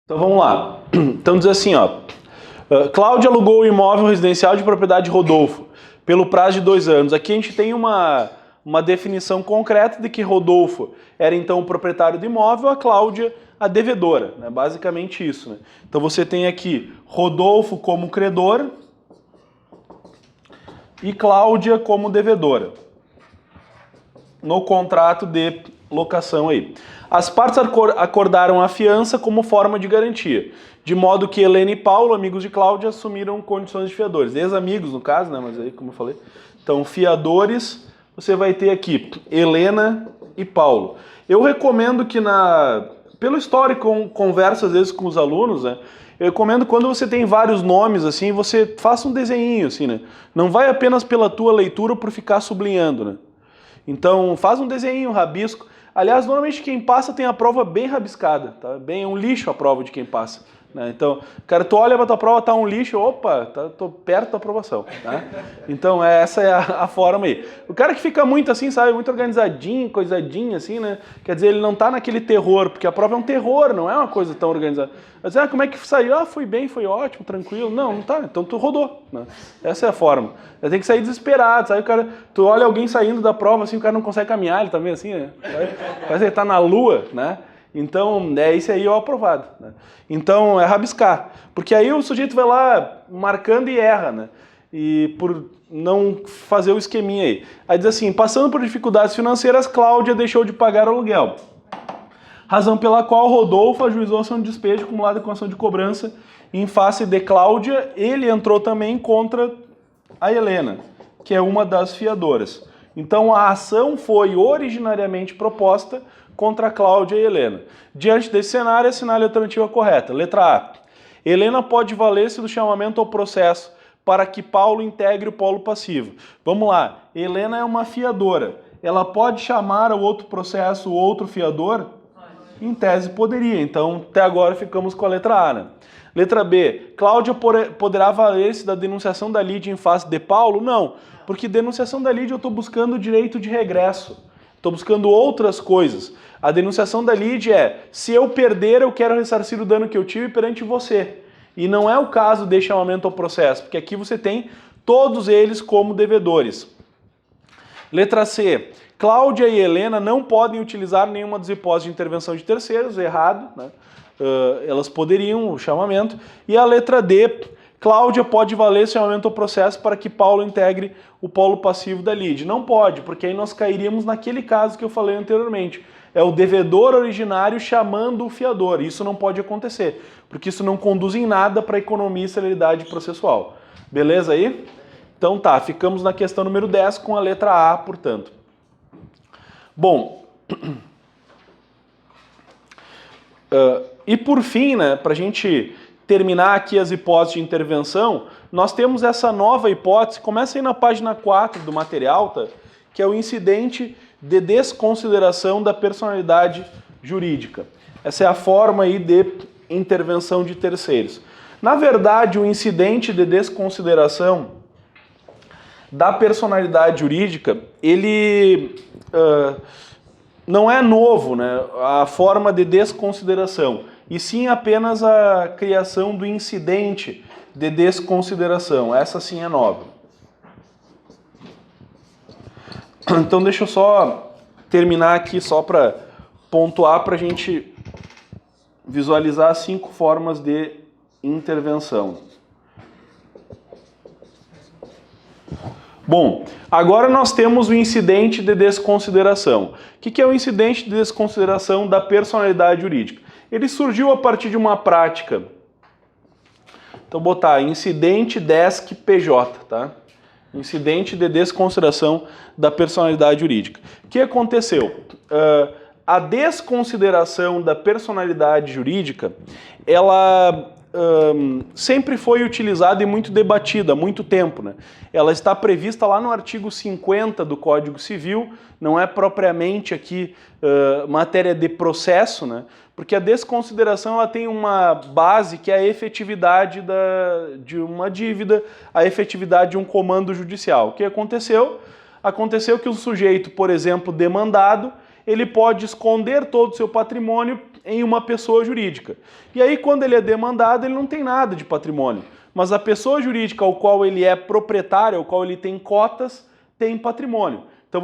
Speaker 1: Então vamos lá. Então diz assim, ó. Cláudia alugou o imóvel residencial de propriedade de Rodolfo pelo prazo de 2 anos. Aqui a gente tem uma definição concreta de que Rodolfo era então o proprietário do imóvel, a Cláudia a devedora. Né? Basicamente isso. Né? Então você tem aqui Rodolfo como credor e Cláudia como devedora no contrato de locação aí. As partes acordaram a fiança como forma de garantia, de modo que Helena e Paulo, amigos de Cláudia, assumiram condições de fiadores. Ex-amigos, no caso, né? Mas aí, como eu falei. Então, fiadores, você vai ter aqui Helena e Paulo. Eu recomendo que pelo histórico, converso às vezes com os alunos, né? Eu recomendo quando você tem vários nomes, assim, você faça um desenhinho, assim, né? Não vai apenas pela tua leitura por ficar sublinhando, né? Então, faz um desenho, um rabisco. Aliás, normalmente quem passa tem a prova bem rabiscada, tá? Bem um lixo a prova de quem passa. Né? Então, cara, tu olha pra tua prova, tá um lixo, opa, tô perto da aprovação. Tá? Então, essa é a forma aí. O cara que fica muito assim, sabe, muito organizadinho, coisadinho, assim, né? Quer dizer, ele não tá naquele terror, porque a prova é um terror, não é uma coisa tão organizada. Mas, como é que saiu? Foi bem, foi ótimo, tranquilo. Não tá, então tu rodou. Né? Essa é a forma. Tem que sair desesperado, sabe? O cara, tu olha alguém saindo da prova, assim, o cara não consegue caminhar, ele tá meio assim, né? Parece que ele tá na lua, né? Então, esse aí é o aprovado. Né? Então, é rabiscar. Porque aí o sujeito vai lá marcando e erra, né? E por não fazer o esqueminha aí. Aí diz assim, passando por dificuldades financeiras, Cláudia deixou de pagar o aluguel. Razão pela qual Rodolfo ajuizou seu despejo acumulado com ação de cobrança em face de Cláudia. Ele entrou também contra a Helena, que é uma das fiadoras. Então, a ação foi originariamente proposta contra Cláudia e Helena. Diante desse cenário, assinale a alternativa correta. Letra A. Helena pode valer-se do chamamento ao processo para que Paulo integre o polo passivo. Vamos lá. Helena é uma fiadora. Ela pode chamar ao outro processo o outro fiador? Em tese poderia. Então, até agora ficamos com a letra A, né? Letra B. Cláudia poderá valer-se da denunciação da lide em face de Paulo? Não, porque denunciação da lide eu estou buscando o direito de regresso. Estou buscando outras coisas. A denunciação da lide é, se eu perder, eu quero ressarcir o dano que eu tive perante você. E não é o caso de chamamento ao processo, porque aqui você tem todos eles como devedores. Letra C. Cláudia e Helena não podem utilizar nenhuma das hipóteses de intervenção de terceiros, errado, né? Elas poderiam, o chamamento. E a letra D. Cláudia pode valer esse chamamento ao processo para que Paulo integre o polo passivo da lide. Não pode, porque aí nós cairíamos naquele caso que eu falei anteriormente. É o devedor originário chamando o fiador. Isso não pode acontecer, porque isso não conduz em nada para economia e celeridade processual. Beleza aí? Então tá, ficamos na questão número 10 com a letra A, portanto. Bom, e por fim, né, para a gente terminar aqui as hipóteses de intervenção, nós temos essa nova hipótese, começa aí na página 4 do material, tá? Que é o incidente de desconsideração da personalidade jurídica. Essa é a forma aí de intervenção de terceiros. Na verdade, o incidente de desconsideração da personalidade jurídica, ele não é novo, né? A forma de desconsideração, e sim apenas a criação do incidente de desconsideração. Essa sim é nova. Então deixa eu só terminar aqui, só para pontuar, para a gente visualizar as 5 formas de intervenção. Bom, agora nós temos o incidente de desconsideração. O que é o incidente de desconsideração da personalidade jurídica? Ele surgiu a partir de uma prática. Então, botar incidente DESC PJ, tá? Incidente de desconsideração da personalidade jurídica. O que aconteceu? A desconsideração da personalidade jurídica, ela sempre foi utilizada e muito debatida há muito tempo, né? Ela está prevista lá no artigo 50 do Código Civil, não é propriamente aqui matéria de processo, né? Porque a desconsideração ela tem uma base que é a efetividade de uma dívida, a efetividade de um comando judicial. O que aconteceu? Aconteceu que o sujeito, por exemplo, demandado, ele pode esconder todo o seu patrimônio em uma pessoa jurídica. E aí, quando ele é demandado, ele não tem nada de patrimônio. Mas a pessoa jurídica ao qual ele é proprietário, ao qual ele tem cotas, tem patrimônio. Então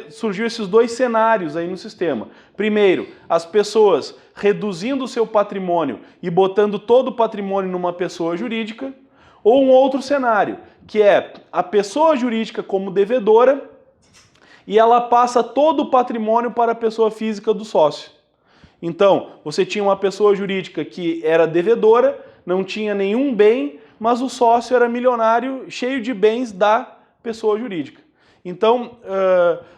Speaker 1: surgiu esses 2 cenários aí no sistema. Primeiro, as pessoas reduzindo o seu patrimônio e botando todo o patrimônio numa pessoa jurídica, ou um outro cenário, que é a pessoa jurídica como devedora e ela passa todo o patrimônio para a pessoa física do sócio. Então, você tinha uma pessoa jurídica que era devedora, não tinha nenhum bem, mas o sócio era milionário, cheio de bens da pessoa jurídica. Então,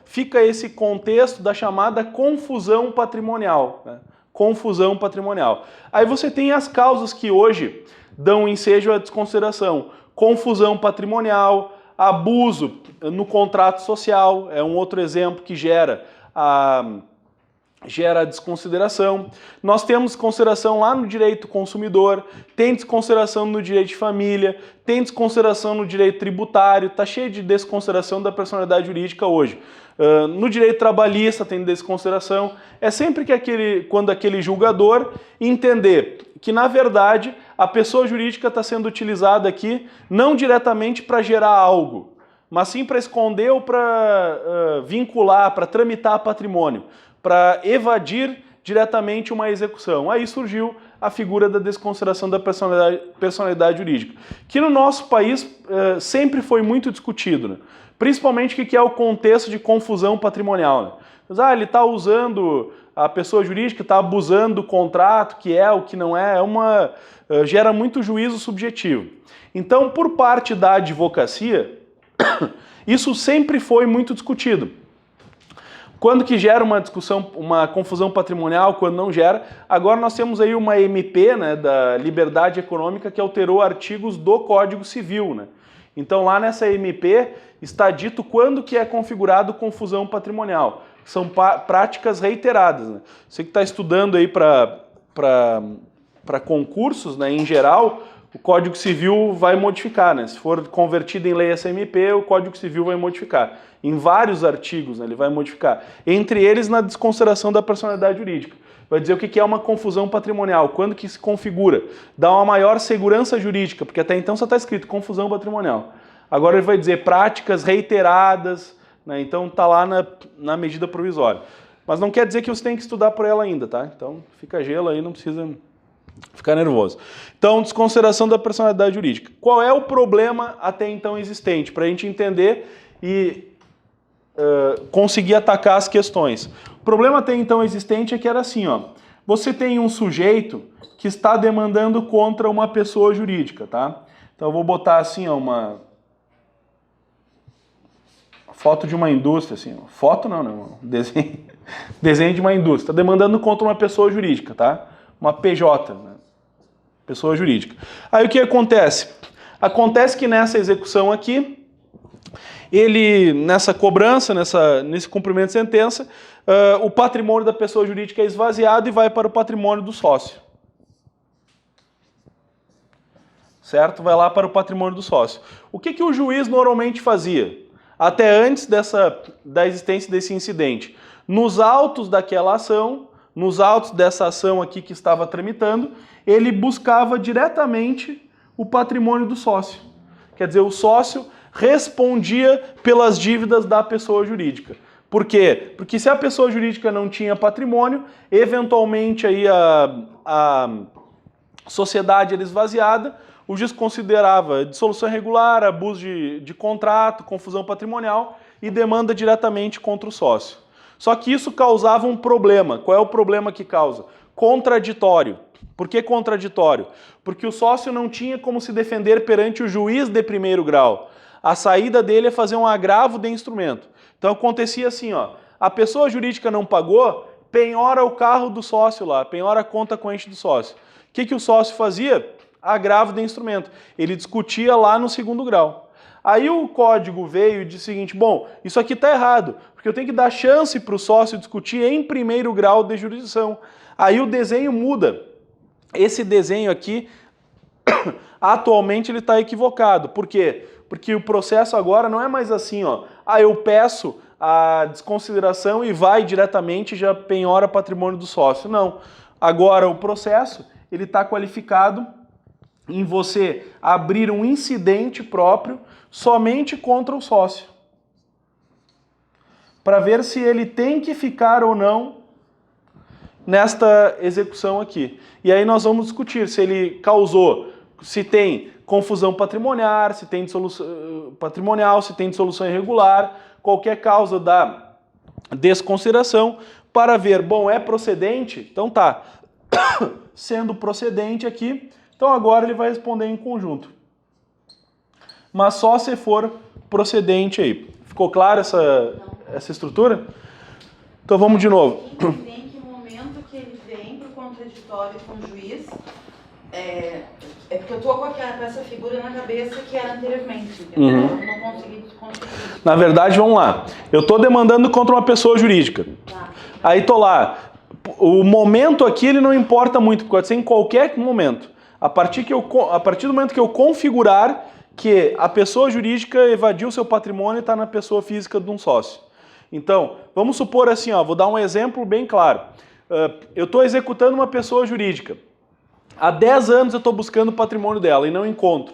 Speaker 1: fica esse contexto da chamada confusão patrimonial, né? Confusão patrimonial. Aí você tem as causas que hoje dão ensejo à desconsideração. Confusão patrimonial, abuso no contrato social, é um outro exemplo que gera a desconsideração. Nós temos desconsideração lá no direito consumidor, tem desconsideração no direito de família, tem desconsideração no direito tributário, está cheio de desconsideração da personalidade jurídica hoje. No direito trabalhista tem desconsideração. É sempre que quando aquele julgador entender que, na verdade, a pessoa jurídica está sendo utilizada aqui não diretamente para gerar algo, mas sim para esconder ou para vincular, para tramitar patrimônio, para evadir diretamente uma execução. Aí surgiu a figura da desconsideração da personalidade jurídica, que no nosso país sempre foi muito discutido, né? Principalmente o que é o contexto de confusão patrimonial, né? Mas, ele está usando, a pessoa jurídica está abusando do contrato, que é o que não é, gera muito juízo subjetivo. Então, por parte da advocacia, isso sempre foi muito discutido. Quando que gera uma discussão, uma confusão patrimonial, quando não gera? Agora nós temos aí uma MP, né, da Liberdade Econômica, que alterou artigos do Código Civil, né? Então lá nessa MP está dito quando que é configurado confusão patrimonial. São práticas reiteradas, né? Você que está estudando aí para concursos, né, em geral, o Código Civil vai modificar, né? Se for convertido em lei essa MP, o Código Civil vai modificar. Em vários artigos, né, ele vai modificar. Entre eles, na desconsideração da personalidade jurídica. Vai dizer o que é uma confusão patrimonial, quando que se configura. Dá uma maior segurança jurídica, porque até então só está escrito confusão patrimonial. Agora ele vai dizer práticas reiteradas, né? Então está lá na medida provisória. Mas não quer dizer que você tem que estudar por ela ainda, tá? Então fica gelo aí, não precisa ficar nervoso. Então, desconsideração da personalidade jurídica. Qual é o problema até então existente? Para a gente entender e conseguir atacar as questões. O problema até então existente é que era assim, ó. Você tem um sujeito que está demandando contra uma pessoa jurídica, tá? Então eu vou botar assim, ó, uma foto de uma indústria, assim, ó. Foto não, desenho de uma indústria. Está demandando contra uma pessoa jurídica, tá? Uma PJ, né? Pessoa jurídica. Aí o que acontece? Acontece que nessa execução aqui, ele, nessa cobrança, nesse cumprimento de sentença, o patrimônio da pessoa jurídica é esvaziado e vai para o patrimônio do sócio. Certo? Vai lá para o patrimônio do sócio. O que o juiz normalmente fazia? Até antes da existência desse incidente. Nos autos daquela ação, nos autos dessa ação aqui que estava tramitando, ele buscava diretamente o patrimônio do sócio. Quer dizer, o sócio respondia pelas dívidas da pessoa jurídica. Por quê? Porque se a pessoa jurídica não tinha patrimônio, eventualmente aí a sociedade era esvaziada, o juiz considerava dissolução irregular, abuso de contrato, confusão patrimonial e demanda diretamente contra o sócio. Só que isso causava um problema. Qual é o problema que causa? Contraditório. Por que contraditório? Porque o sócio não tinha como se defender perante o juiz de primeiro grau. A saída dele é fazer um agravo de instrumento. Então acontecia assim, ó, a pessoa jurídica não pagou, penhora o carro do sócio lá, penhora a conta corrente do sócio. O que o sócio fazia? Agravo de instrumento. Ele discutia lá no segundo grau. Aí o código veio e disse o seguinte, bom, isso aqui está errado, porque eu tenho que dar chance para o sócio discutir em primeiro grau de jurisdição. Aí o desenho muda. Esse desenho aqui, atualmente ele está equivocado. Por quê? Porque o processo agora não é mais assim, ó. Eu peço a desconsideração e vai diretamente já penhora patrimônio do sócio. Não. Agora o processo, ele está qualificado em você abrir um incidente próprio somente contra o sócio. Para ver se ele tem que ficar ou não nesta execução aqui. E aí nós vamos discutir se ele causou, se tem confusão patrimonial, se tem dissolução irregular, qualquer causa da desconsideração, para ver, bom, é procedente? Então tá, sendo procedente aqui, então agora ele vai responder em conjunto. Mas só se for procedente aí. Ficou claro essa estrutura? Então vamos de novo.
Speaker 2: Em que momento que ele vem para o contraditório com o juiz? É porque eu estou com essa figura na cabeça que era anteriormente. Eu não consegui desconstruir.
Speaker 1: Na verdade, vamos lá. Eu estou demandando contra uma pessoa jurídica.
Speaker 2: Tá.
Speaker 1: Aí estou lá. O momento aqui ele não importa muito, pode ser em qualquer momento. A partir do momento que eu configurar que a pessoa jurídica evadiu seu patrimônio e está na pessoa física de um sócio. Então, vamos supor assim, ó, vou dar um exemplo bem claro. Eu estou executando uma pessoa jurídica. Há 10 anos eu estou buscando o patrimônio dela e não encontro.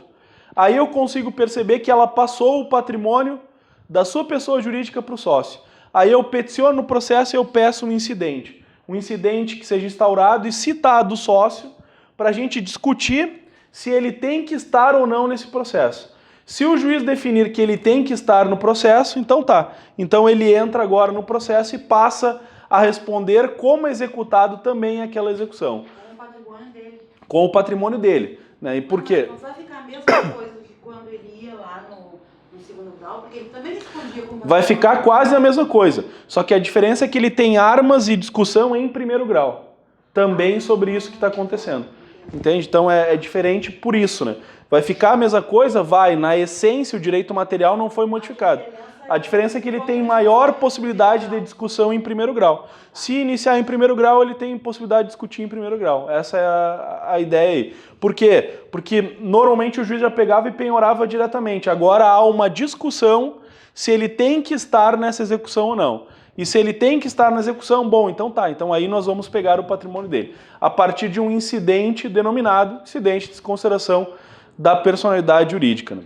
Speaker 1: Aí eu consigo perceber que ela passou o patrimônio da sua pessoa jurídica para o sócio. Aí eu peticiono no processo e eu peço um incidente. Um incidente que seja instaurado e citado o sócio para a gente discutir se ele tem que estar ou não nesse processo. Se o juiz definir que ele tem que estar no processo, então tá. Então ele entra agora no processo e passa a responder como executado também aquela execução.
Speaker 2: Com o patrimônio dele.
Speaker 1: Com o patrimônio dele. Né? E por quê?
Speaker 2: Não vai ficar a mesma coisa que quando ele ia lá no segundo grau, porque ele também respondia com
Speaker 1: vai ficar quase a mesma coisa. Só que a diferença é que ele tem armas e discussão em primeiro grau. Também sobre isso que está acontecendo. Entende? Então é diferente por isso, né? Vai ficar a mesma coisa? Vai. Na essência, o direito material não foi modificado. A diferença é que ele tem maior possibilidade de discussão em primeiro grau. Se iniciar em primeiro grau, ele tem possibilidade de discutir em primeiro grau. Essa é a ideia aí. Por quê? Porque normalmente o juiz já pegava e penhorava diretamente. Agora há uma discussão se ele tem que estar nessa execução ou não. E se ele tem que estar na execução, bom, então tá. Então aí nós vamos pegar o patrimônio dele. A partir de um incidente denominado incidente de desconsideração da personalidade jurídica. Né?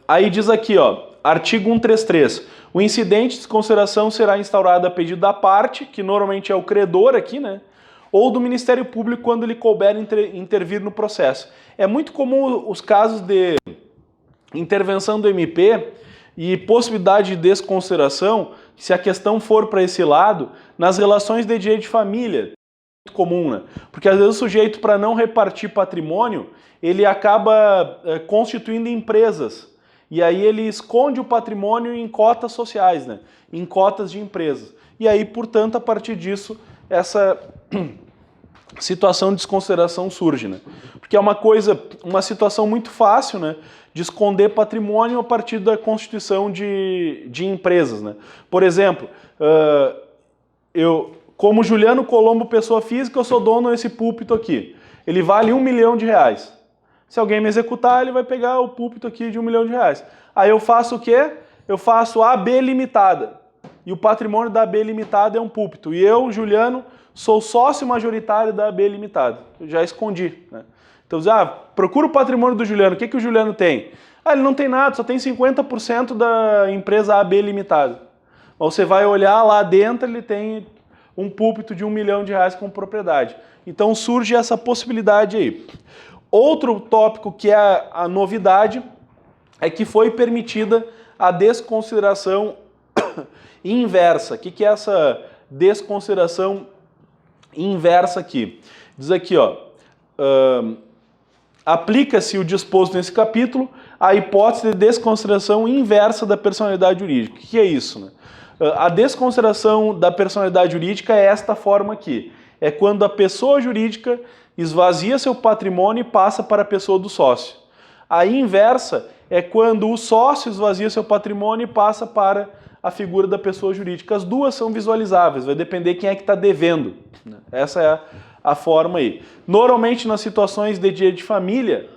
Speaker 1: Aí diz aqui, ó, artigo 133. O incidente de desconsideração será instaurado a pedido da parte, que normalmente é o credor aqui, né? Ou do Ministério Público quando ele couber intervir no processo. É muito comum os casos de intervenção do MP e possibilidade de desconsideração, se a questão for para esse lado, nas relações de direito de família. Muito comum, né? Porque às vezes o sujeito, para não repartir patrimônio, ele acaba constituindo empresas. E aí ele esconde o patrimônio em cotas sociais, né? Em cotas de empresas. E aí, portanto, a partir disso, essa situação de desconsideração surge, né? Porque é uma situação muito fácil, né? De esconder patrimônio a partir da constituição de empresas, né? Por exemplo, eu, como Juliano Colombo, pessoa física, eu sou dono desse púlpito aqui. Ele vale R$1 milhão. Se alguém me executar, ele vai pegar o púlpito aqui de R$1 milhão. Aí eu faço o quê? Eu faço AB Limitada. E o patrimônio da AB Limitada é um púlpito. E eu, Juliano, sou sócio majoritário da AB Limitada. Eu já escondi, né? Então, procura o patrimônio do Juliano. O que o Juliano tem? Ele não tem nada, só tem 50% da empresa AB Limitada. Mas você vai olhar lá dentro, ele tem um púlpito de R$1 milhão como propriedade. Então surge essa possibilidade aí. Outro tópico que é a novidade é que foi permitida a desconsideração inversa. O que é essa desconsideração inversa aqui? Diz aqui, ó, aplica-se o disposto nesse capítulo à hipótese de desconsideração inversa da personalidade jurídica. O que é isso, né? A desconsideração da personalidade jurídica é esta forma aqui. É quando a pessoa jurídica esvazia seu patrimônio e passa para a pessoa do sócio. A inversa é quando o sócio esvazia seu patrimônio e passa para a figura da pessoa jurídica. As duas são visualizáveis, vai depender quem é que está devendo. Essa é a forma aí. Normalmente, nas situações de direito de família,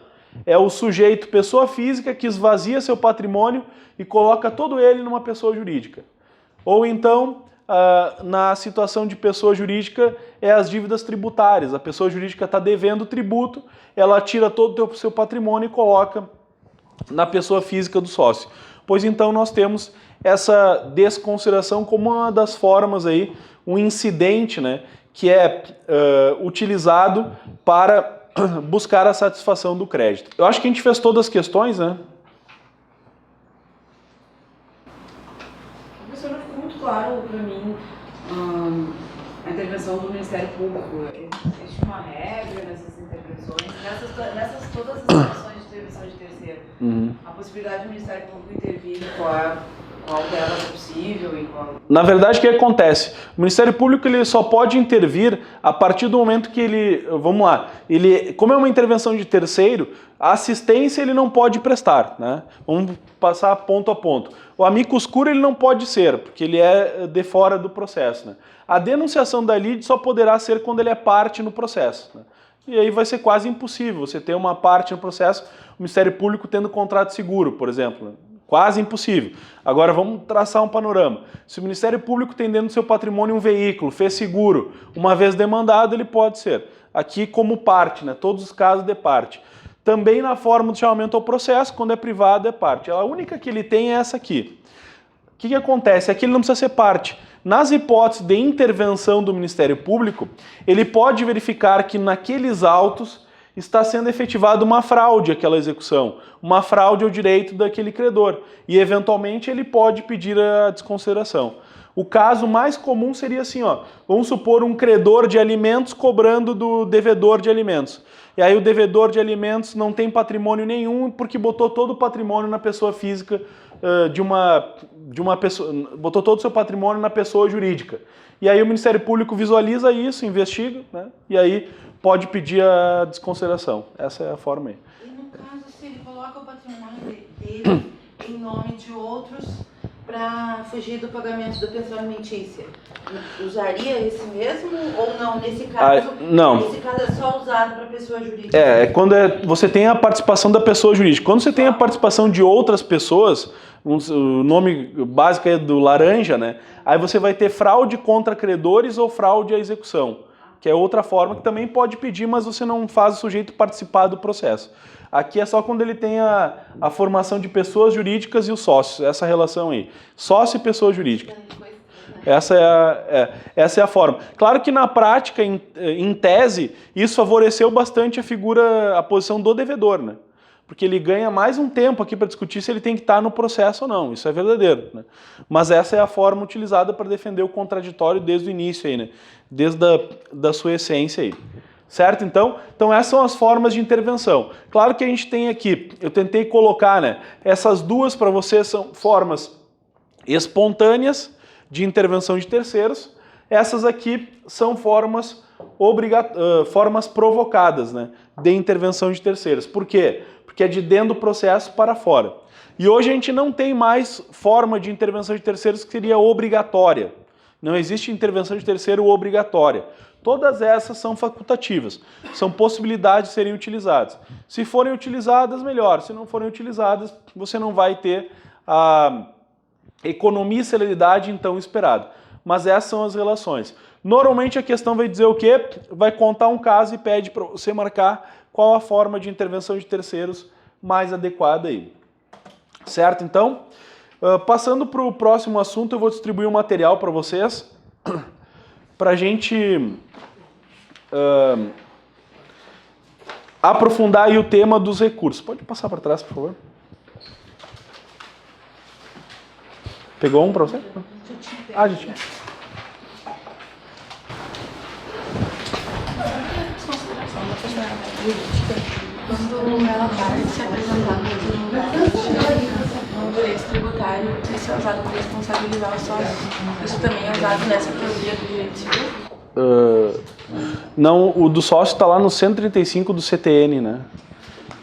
Speaker 1: é o sujeito, pessoa física, que esvazia seu patrimônio e coloca todo ele numa pessoa jurídica. Ou então, na situação de pessoa jurídica, é as dívidas tributárias. A pessoa jurídica está devendo tributo, ela tira todo o seu patrimônio e coloca na pessoa física do sócio. Pois então nós temos essa desconsideração como uma das formas aí, um incidente, né, que é utilizado para buscar a satisfação do crédito. Eu acho que a gente fez todas as questões, né?
Speaker 3: Professor, ficou muito claro para mim a intervenção do Ministério Público. Existe uma regra nessas intervenções, nessas todas as situações de intervenção de terceiro. A possibilidade do Ministério Público intervir, qual delas é possível e qual...
Speaker 1: Na verdade, o que acontece? O Ministério Público ele só pode intervir a partir do momento que ele... Vamos lá. Como é uma intervenção de terceiro, a assistência ele não pode prestar, né? Vamos passar ponto a ponto. O amicus curiae ele não pode ser, porque ele é de fora do processo, né? A denunciação da lide só poderá ser quando ele é parte no processo, né? E aí vai ser quase impossível você ter uma parte no processo, o Ministério Público tendo contrato seguro, por exemplo, né? Quase impossível. Agora vamos traçar um panorama. Se o Ministério Público tem dentro do seu patrimônio um veículo, fez seguro, uma vez demandado, ele pode ser. Aqui como parte, né? Todos os casos de parte. Também na forma de chamamento ao processo, quando é privado, é parte. A única que ele tem é essa aqui. O que acontece? Aqui ele não precisa ser parte. Nas hipóteses de intervenção do Ministério Público, ele pode verificar que naqueles autos está sendo efetivada uma fraude àquela execução, uma fraude ao direito daquele credor, e eventualmente ele pode pedir a desconsideração. O caso mais comum seria assim, ó, vamos supor um credor de alimentos cobrando do devedor de alimentos. E aí o devedor de alimentos não tem patrimônio nenhum porque botou todo o patrimônio na pessoa física de uma pessoa, botou todo o seu patrimônio na pessoa jurídica. E aí o Ministério Público visualiza isso, investiga, né? E aí pode pedir a desconsideração. Essa é a forma aí.
Speaker 2: E no caso, se ele coloca o patrimônio dele em nome de outros para fugir do pagamento da pensão alimentícia, usaria esse mesmo ou não? Nesse caso,
Speaker 1: não.
Speaker 2: Nesse caso é só usado para pessoa jurídica?
Speaker 1: É quando você tem a participação da pessoa jurídica. Quando você tem a participação de outras pessoas, o nome básico é do laranja, né? Aí você vai ter fraude contra credores ou fraude à execução, que é outra forma que também pode pedir, mas você não faz o sujeito participar do processo. Aqui é só quando ele tem a formação de pessoas jurídicas e os sócios, essa relação aí. Sócio e pessoa jurídica. Essa é a forma. Claro que na prática, em tese, isso favoreceu bastante a posição do devedor, né? Porque ele ganha mais um tempo aqui para discutir se ele tem que estar no processo ou não. Isso é verdadeiro, né? Mas essa é a forma utilizada para defender o contraditório desde o início aí, né? Desde da sua essência aí. Certo? Então essas são as formas de intervenção. Claro que a gente tem aqui, eu tentei colocar, né? Essas duas para vocês são formas espontâneas de intervenção de terceiros. Essas aqui são formas provocadas, né? De intervenção de terceiros. Por quê? Porque é de dentro do processo para fora. E hoje a gente não tem mais forma de intervenção de terceiros que seria obrigatória. Não existe intervenção de terceiro obrigatória. Todas essas são facultativas, são possibilidades de serem utilizadas. Se forem utilizadas, melhor. Se não forem utilizadas, você não vai ter a economia e celeridade então esperada. Mas essas são as relações. Normalmente a questão vai dizer o quê? Vai contar um caso e pede para você marcar qual a forma de intervenção de terceiros mais adequada aí. Certo? Então, passando para o próximo assunto, eu vou distribuir um material para vocês, para a gente aprofundar aí o tema dos recursos. Pode passar para trás, por favor. Pegou um para você? Ah, já tinha.
Speaker 4: Quando ela vai se apresentar no direito tributário, isso é usado para responsabilizar o sócio. Isso também é usado nessa teoria do direito civil?
Speaker 1: Não, o do sócio está lá no 135 do CTN, né?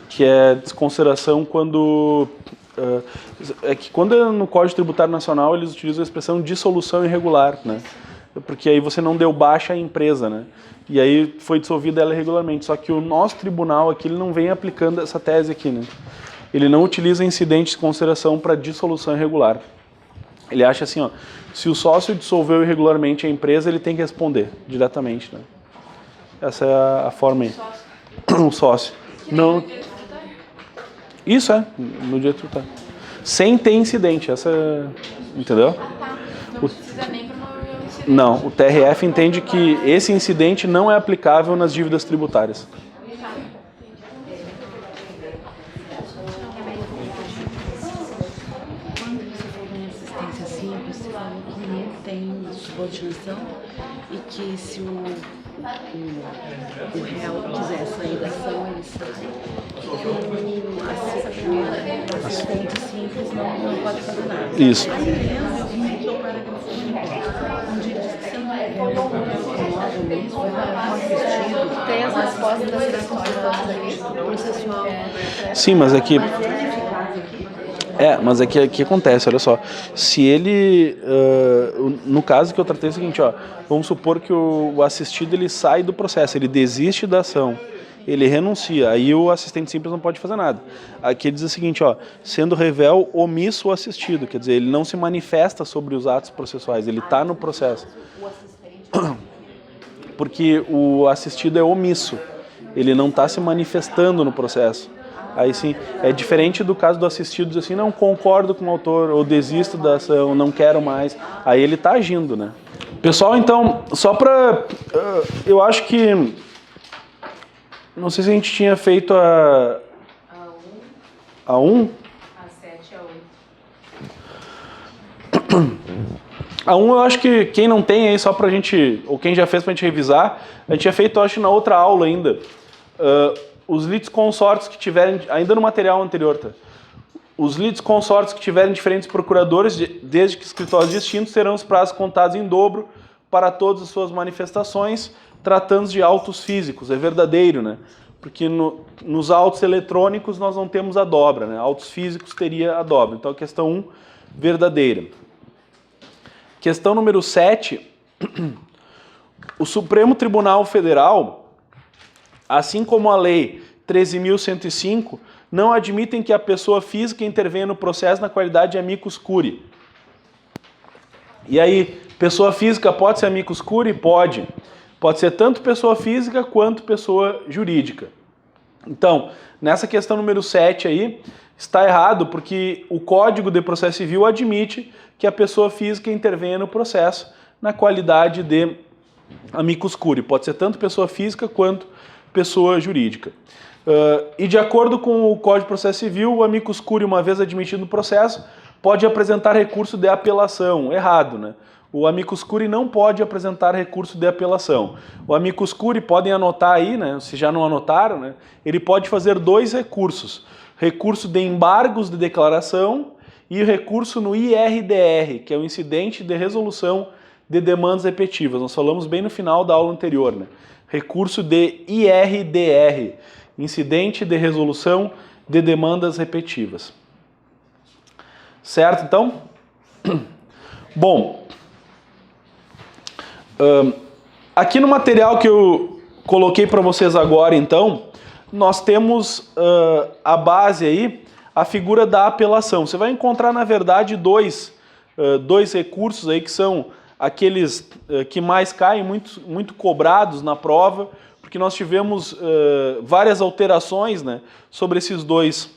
Speaker 1: Que é desconsideração quando... é que quando é no Código Tributário Nacional eles utilizam a expressão dissolução irregular, né? Porque aí você não deu baixa à empresa, né? E aí foi dissolvida ela irregularmente. Só que o nosso tribunal aqui ele não vem aplicando essa tese aqui, né? Ele não utiliza incidente de consideração para dissolução irregular. Ele acha assim, ó, se o sócio dissolveu irregularmente a empresa, ele tem que responder diretamente, né? Essa é a forma aí. O sócio. Não. Isso no direito tributário. Sem ter incidente, essa é... Entendeu?
Speaker 4: Não precisa nem para o incidente.
Speaker 1: Não, o TRF entende que esse incidente não é aplicável nas dívidas tributárias.
Speaker 5: Subordinação e que se o réu quiser sair da ação, ele sai. O assistente simples não pode fazer nada.
Speaker 1: Isso.
Speaker 5: Onde ele diz que se não é réu,
Speaker 4: Tem as respostas das questões
Speaker 5: processual.
Speaker 1: Sim, mas aqui... mas aqui o que acontece, olha só, se ele, no caso que eu tratei é o seguinte, ó, vamos supor que o assistido ele sai do processo, ele desiste da ação, ele renuncia, aí o assistente simples não pode fazer nada. Aqui ele diz o seguinte, ó, sendo revel omisso o assistido, quer dizer, ele não se manifesta sobre os atos processuais, ele está no processo. Porque o assistido é omisso, ele não está se manifestando no processo. Aí sim, é diferente do caso do assistido, diz assim, não concordo com o autor, ou desisto da ação, não quero mais. Aí ele está agindo, né? Pessoal, então, só para... eu acho que... Não sei se a gente tinha feito a 1?
Speaker 3: A 7 a 8.
Speaker 1: A 1 eu acho que quem não tem aí, só pra gente, ou quem já fez pra gente revisar, a gente tinha feito, eu acho, na outra aula ainda, os litisconsortes que tiverem, ainda no material anterior, tá? Os litisconsortes que tiverem diferentes procuradores, desde que escritórios distintos, terão os prazos contados em dobro para todas as suas manifestações, tratando de autos físicos. É verdadeiro, né? Porque nos autos eletrônicos nós não temos a dobra, né? Autos físicos teria a dobra. Então, questão 1, verdadeira. Questão número 7. O Supremo Tribunal Federal, assim como a Lei 13.105, não admitem que a pessoa física intervenha no processo na qualidade de amicus curiae. E aí, pessoa física pode ser amicus curiae? Pode. Pode ser tanto pessoa física quanto pessoa jurídica. Então, nessa questão número 7 aí, está errado porque o Código de Processo Civil admite que a pessoa física intervenha no processo na qualidade de amicus curiae. Pode ser tanto pessoa física quanto pessoa jurídica. E de acordo com o Código de Processo Civil, o amicus curiae, uma vez admitido no processo, pode apresentar recurso de apelação. Errado, né? O amicus curiae não pode apresentar recurso de apelação. O amicus curiae, podem anotar aí, né? Se já não anotaram, né? Ele pode fazer 2 recursos. Recurso de embargos de declaração e recurso no IRDR, que é o Incidente de Resolução de Demandas Repetitivas. Nós falamos bem no final da aula anterior, né? Recurso de IRDR, Incidente de Resolução de Demandas Repetitivas. Certo, então? Bom, aqui no material que eu coloquei para vocês agora, então, nós temos a base aí, a figura da apelação. Você vai encontrar, na verdade, dois recursos aí que são aqueles que mais caem, muito cobrados na prova, porque nós tivemos várias alterações, né, sobre esses 2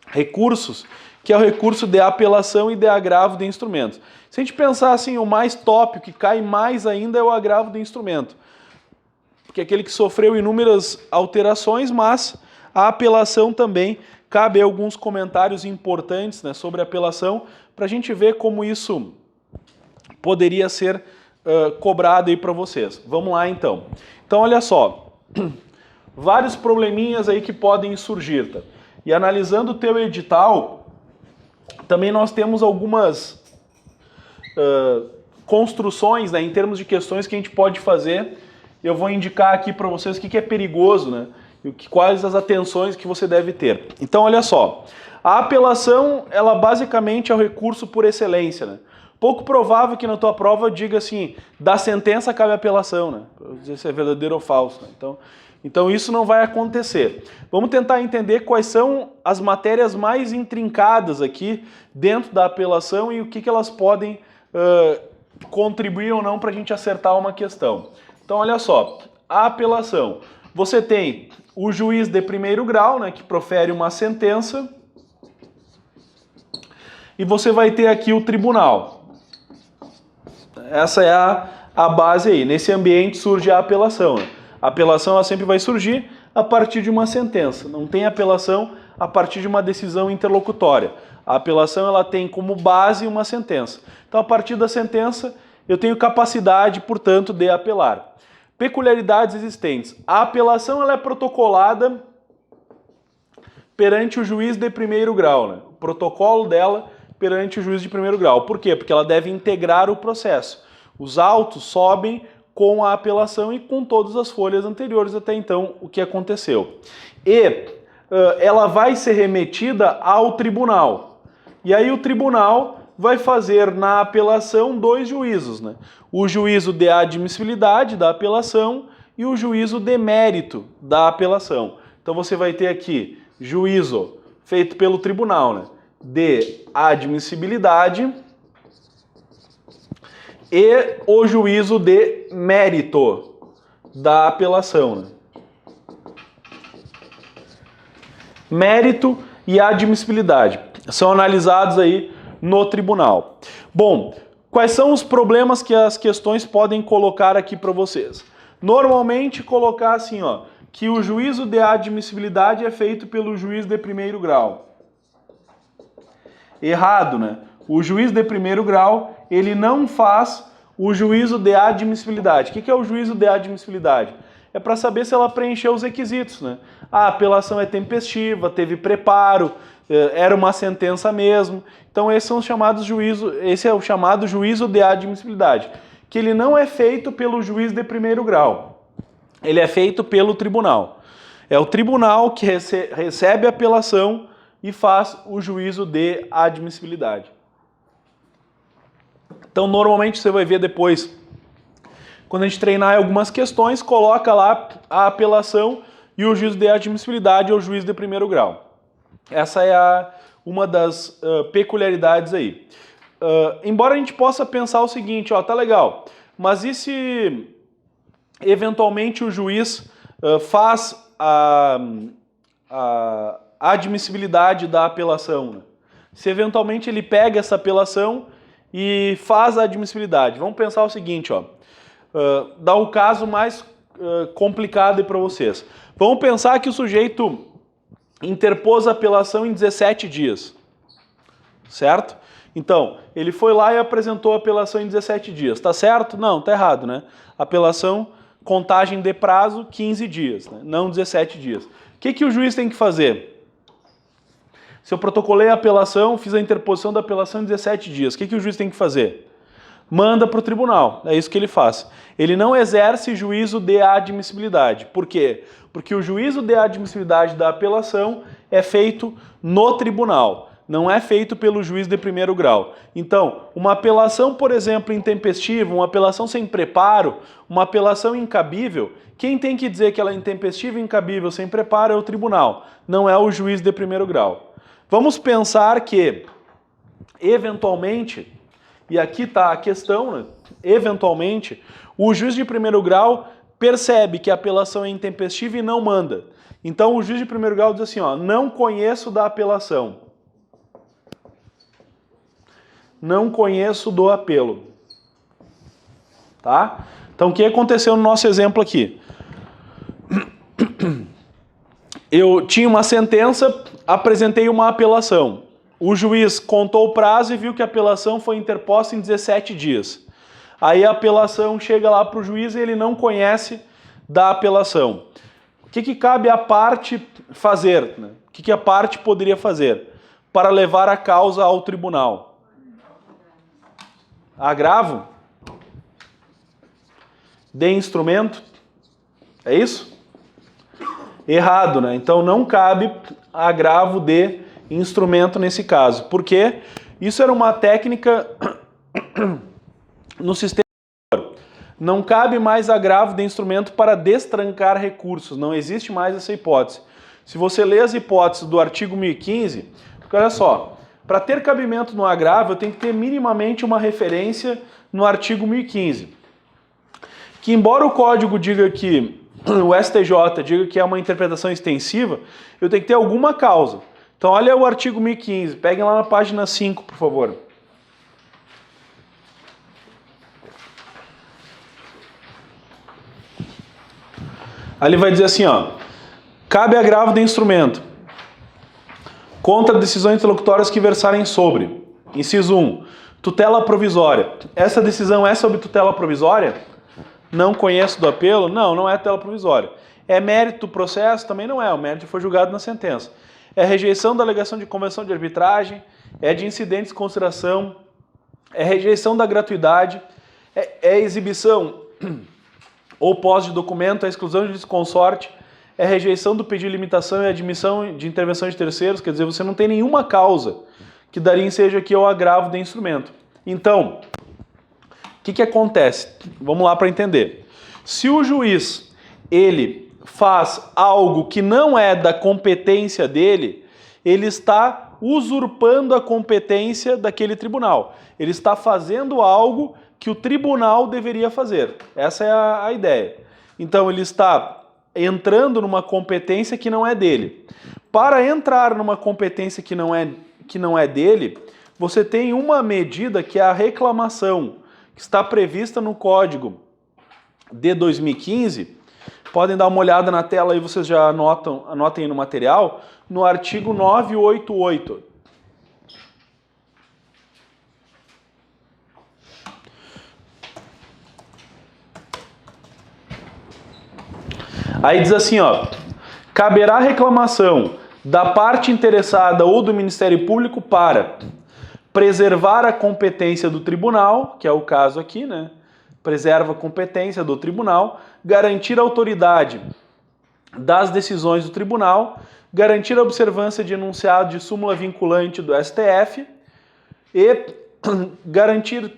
Speaker 1: recursos, que é o recurso de apelação e de agravo de instrumentos. Se a gente pensar assim, o mais top, o que cai mais ainda é o agravo de instrumento, porque é aquele que sofreu inúmeras alterações, mas a apelação também cabe alguns comentários importantes, né, sobre a apelação, para a gente ver como isso poderia ser cobrado aí para vocês. Vamos lá, então. Então, olha só, vários probleminhas aí que podem surgir, tá? E analisando o teu edital, também nós temos algumas construções, né, em termos de questões que a gente pode fazer. Eu vou indicar aqui para vocês o que é perigoso, né, e quais as atenções que você deve ter. Então, olha só, a apelação, ela basicamente é o recurso por excelência, né? Pouco provável que na tua prova diga assim, da sentença cabe apelação, né? Para dizer se é verdadeiro ou falso, né? Então isso não vai acontecer. Vamos tentar entender quais são as matérias mais intrincadas aqui dentro da apelação e o que elas podem contribuir ou não para a gente acertar uma questão. Então olha só, a apelação. Você tem o juiz de primeiro grau, né, que profere uma sentença, e você vai ter aqui o tribunal. Essa é a base aí. Nesse ambiente surge a apelação, né? A apelação ela sempre vai surgir a partir de uma sentença. Não tem apelação a partir de uma decisão interlocutória. A apelação ela tem como base uma sentença. Então, a partir da sentença, eu tenho capacidade, portanto, de apelar. Peculiaridades existentes. A apelação ela é protocolada perante o juiz de primeiro grau, né? O protocolo dela perante o juiz de primeiro grau. Por quê? Porque ela deve integrar o processo. Os autos sobem com a apelação e com todas as folhas anteriores até então o que aconteceu. E ela vai ser remetida ao tribunal. E aí o tribunal vai fazer na apelação 2 juízos, né? O juízo de admissibilidade da apelação e o juízo de mérito da apelação. Então você vai ter aqui juízo feito pelo tribunal, né, de admissibilidade e o juízo de mérito da apelação, né? Mérito e admissibilidade são analisados aí no tribunal. Bom, quais são os problemas que as questões podem colocar aqui para vocês? Normalmente colocar assim, ó, que o juízo de admissibilidade é feito pelo juiz de primeiro grau. Errado, né? O juiz de primeiro grau, ele não faz o juízo de admissibilidade. O que é o juízo de admissibilidade? É para saber se ela preencheu os requisitos, né? A apelação é tempestiva, teve preparo, era uma sentença mesmo. Então esse é o chamado juízo de admissibilidade, que ele não é feito pelo juiz de primeiro grau, ele é feito pelo tribunal. É o tribunal que recebe a apelação e faz o juízo de admissibilidade. Então normalmente você vai ver depois, quando a gente treinar algumas questões, coloca lá a apelação e o juízo de admissibilidade é o juiz de primeiro grau. Essa é uma das peculiaridades aí. Embora a gente possa pensar o seguinte, ó, tá legal, mas e se eventualmente o juiz faz a admissibilidade da apelação, né? Se eventualmente ele pega essa apelação e faz a admissibilidade. Vamos pensar o seguinte, ó, dá um caso mais complicado para vocês. Vamos pensar que o sujeito interpôs a apelação em 17 dias, certo? Então, ele foi lá e apresentou a apelação em 17 dias. Tá certo? Não, tá errado, né? Apelação, contagem de prazo, 15 dias, né? Não 17 dias. O que o juiz tem que fazer? Se eu protocolei a apelação, fiz a interposição da apelação em 17 dias, o que o juiz tem que fazer? Manda para o tribunal, é isso que ele faz. Ele não exerce juízo de admissibilidade. Por quê? Porque o juízo de admissibilidade da apelação é feito no tribunal, não é feito pelo juiz de primeiro grau. Então, uma apelação, por exemplo, intempestiva, uma apelação sem preparo, uma apelação incabível, quem tem que dizer que ela é intempestiva, incabível, sem preparo é o tribunal, não é o juiz de primeiro grau. Vamos pensar que, eventualmente, e aqui está a questão, né? Eventualmente, o juiz de primeiro grau percebe que a apelação é intempestiva e não manda. Então o juiz de primeiro grau diz assim, ó, não conheço da apelação. Não conheço do apelo. Tá? Então o que aconteceu no nosso exemplo aqui? Eu tinha uma sentença, apresentei uma apelação. O juiz contou o prazo e viu que a apelação foi interposta em 17 dias. Aí a apelação chega lá para o juiz e ele não conhece da apelação. O que cabe à parte fazer? Né? O que a parte poderia fazer para levar a causa ao tribunal? Agravo? De instrumento? É isso? Errado, né? Então não cabe agravo de instrumento nesse caso. Por quê? Isso era uma técnica no sistema. Não cabe mais agravo de instrumento para destrancar recursos. Não existe mais essa hipótese. Se você lê as hipóteses do artigo 1015, porque olha só, para ter cabimento no agravo, eu tenho que ter minimamente uma referência no artigo 1015. Que embora o código diga que, o STJ diga que é uma interpretação extensiva, eu tenho que ter alguma causa. Então olha o artigo 1015, peguem lá na página 5, por favor. Ali vai dizer assim, ó, cabe agravo de instrumento contra decisões interlocutórias que versarem sobre. Inciso 1, tutela provisória. Essa decisão é sobre tutela provisória? Não conheço do apelo? Não, não é tutela provisória. É mérito do processo? Também não é, o mérito foi julgado na sentença. É rejeição da alegação de convenção de arbitragem, é de incidentes de consideração, é rejeição da gratuidade, é exibição ou pós de documento, é exclusão de desconsorte, é rejeição do pedido de limitação e admissão de intervenção de terceiros, quer dizer, você não tem nenhuma causa que daria ensejo aqui ao agravo de instrumento. Então, o que acontece? Vamos lá para entender. Se o juiz, ele faz algo que não é da competência dele, ele está usurpando a competência daquele tribunal. Ele está fazendo algo que o tribunal deveria fazer. Essa é a ideia. Então ele está entrando numa competência que não é dele. Para entrar numa competência que não é dele, você tem uma medida que é a reclamação, que está prevista no Código de 2015. Podem dar uma olhada na tela aí, vocês já anotem aí no material, no artigo 988. Aí diz assim, ó, caberá reclamação da parte interessada ou do Ministério Público para preservar a competência do tribunal, que é o caso aqui, né? Preserva a competência do tribunal, garantir a autoridade das decisões do tribunal, garantir a observância de enunciado de súmula vinculante do STF e garantir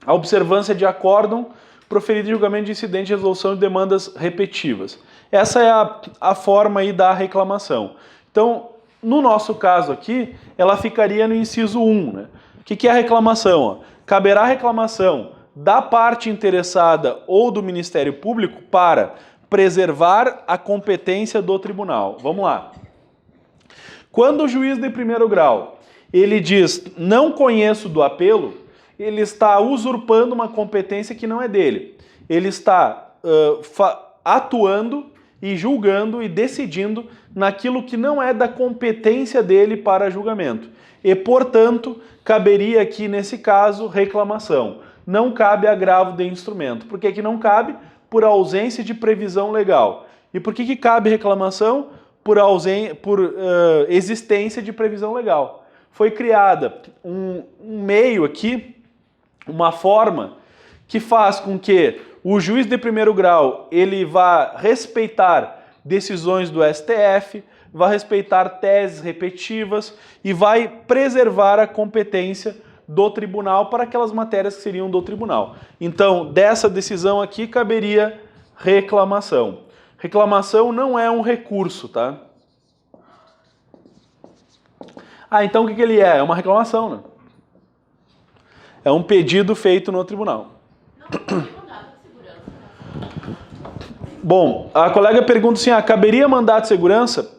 Speaker 1: a observância de acórdão proferido em julgamento de incidente de resolução de demandas repetitivas. Essa é a forma aí da reclamação. Então, no nosso caso aqui, ela ficaria no inciso 1. Né? O que é a reclamação? Ó? Caberá reclamação da parte interessada ou do Ministério Público para preservar a competência do tribunal. Vamos lá. Quando o juiz de primeiro grau, ele diz, não conheço do apelo, ele está usurpando uma competência que não é dele. Ele está atuando e julgando e decidindo naquilo que não é da competência dele para julgamento. E, portanto, caberia aqui, nesse caso, reclamação. Não cabe agravo de instrumento. Por que não cabe? Por ausência de previsão legal. E por que cabe reclamação? Por existência de previsão legal. Foi criada um meio aqui, uma forma que faz com que o juiz de primeiro grau ele vá respeitar decisões do STF, vai respeitar teses repetitivas e vai preservar a competência do tribunal para aquelas matérias que seriam do tribunal. Então, dessa decisão aqui caberia reclamação. Reclamação não é um recurso, tá? Então o que ele é? É uma reclamação, né? É um pedido feito no tribunal. Bom, a colega pergunta assim, caberia mandato de segurança?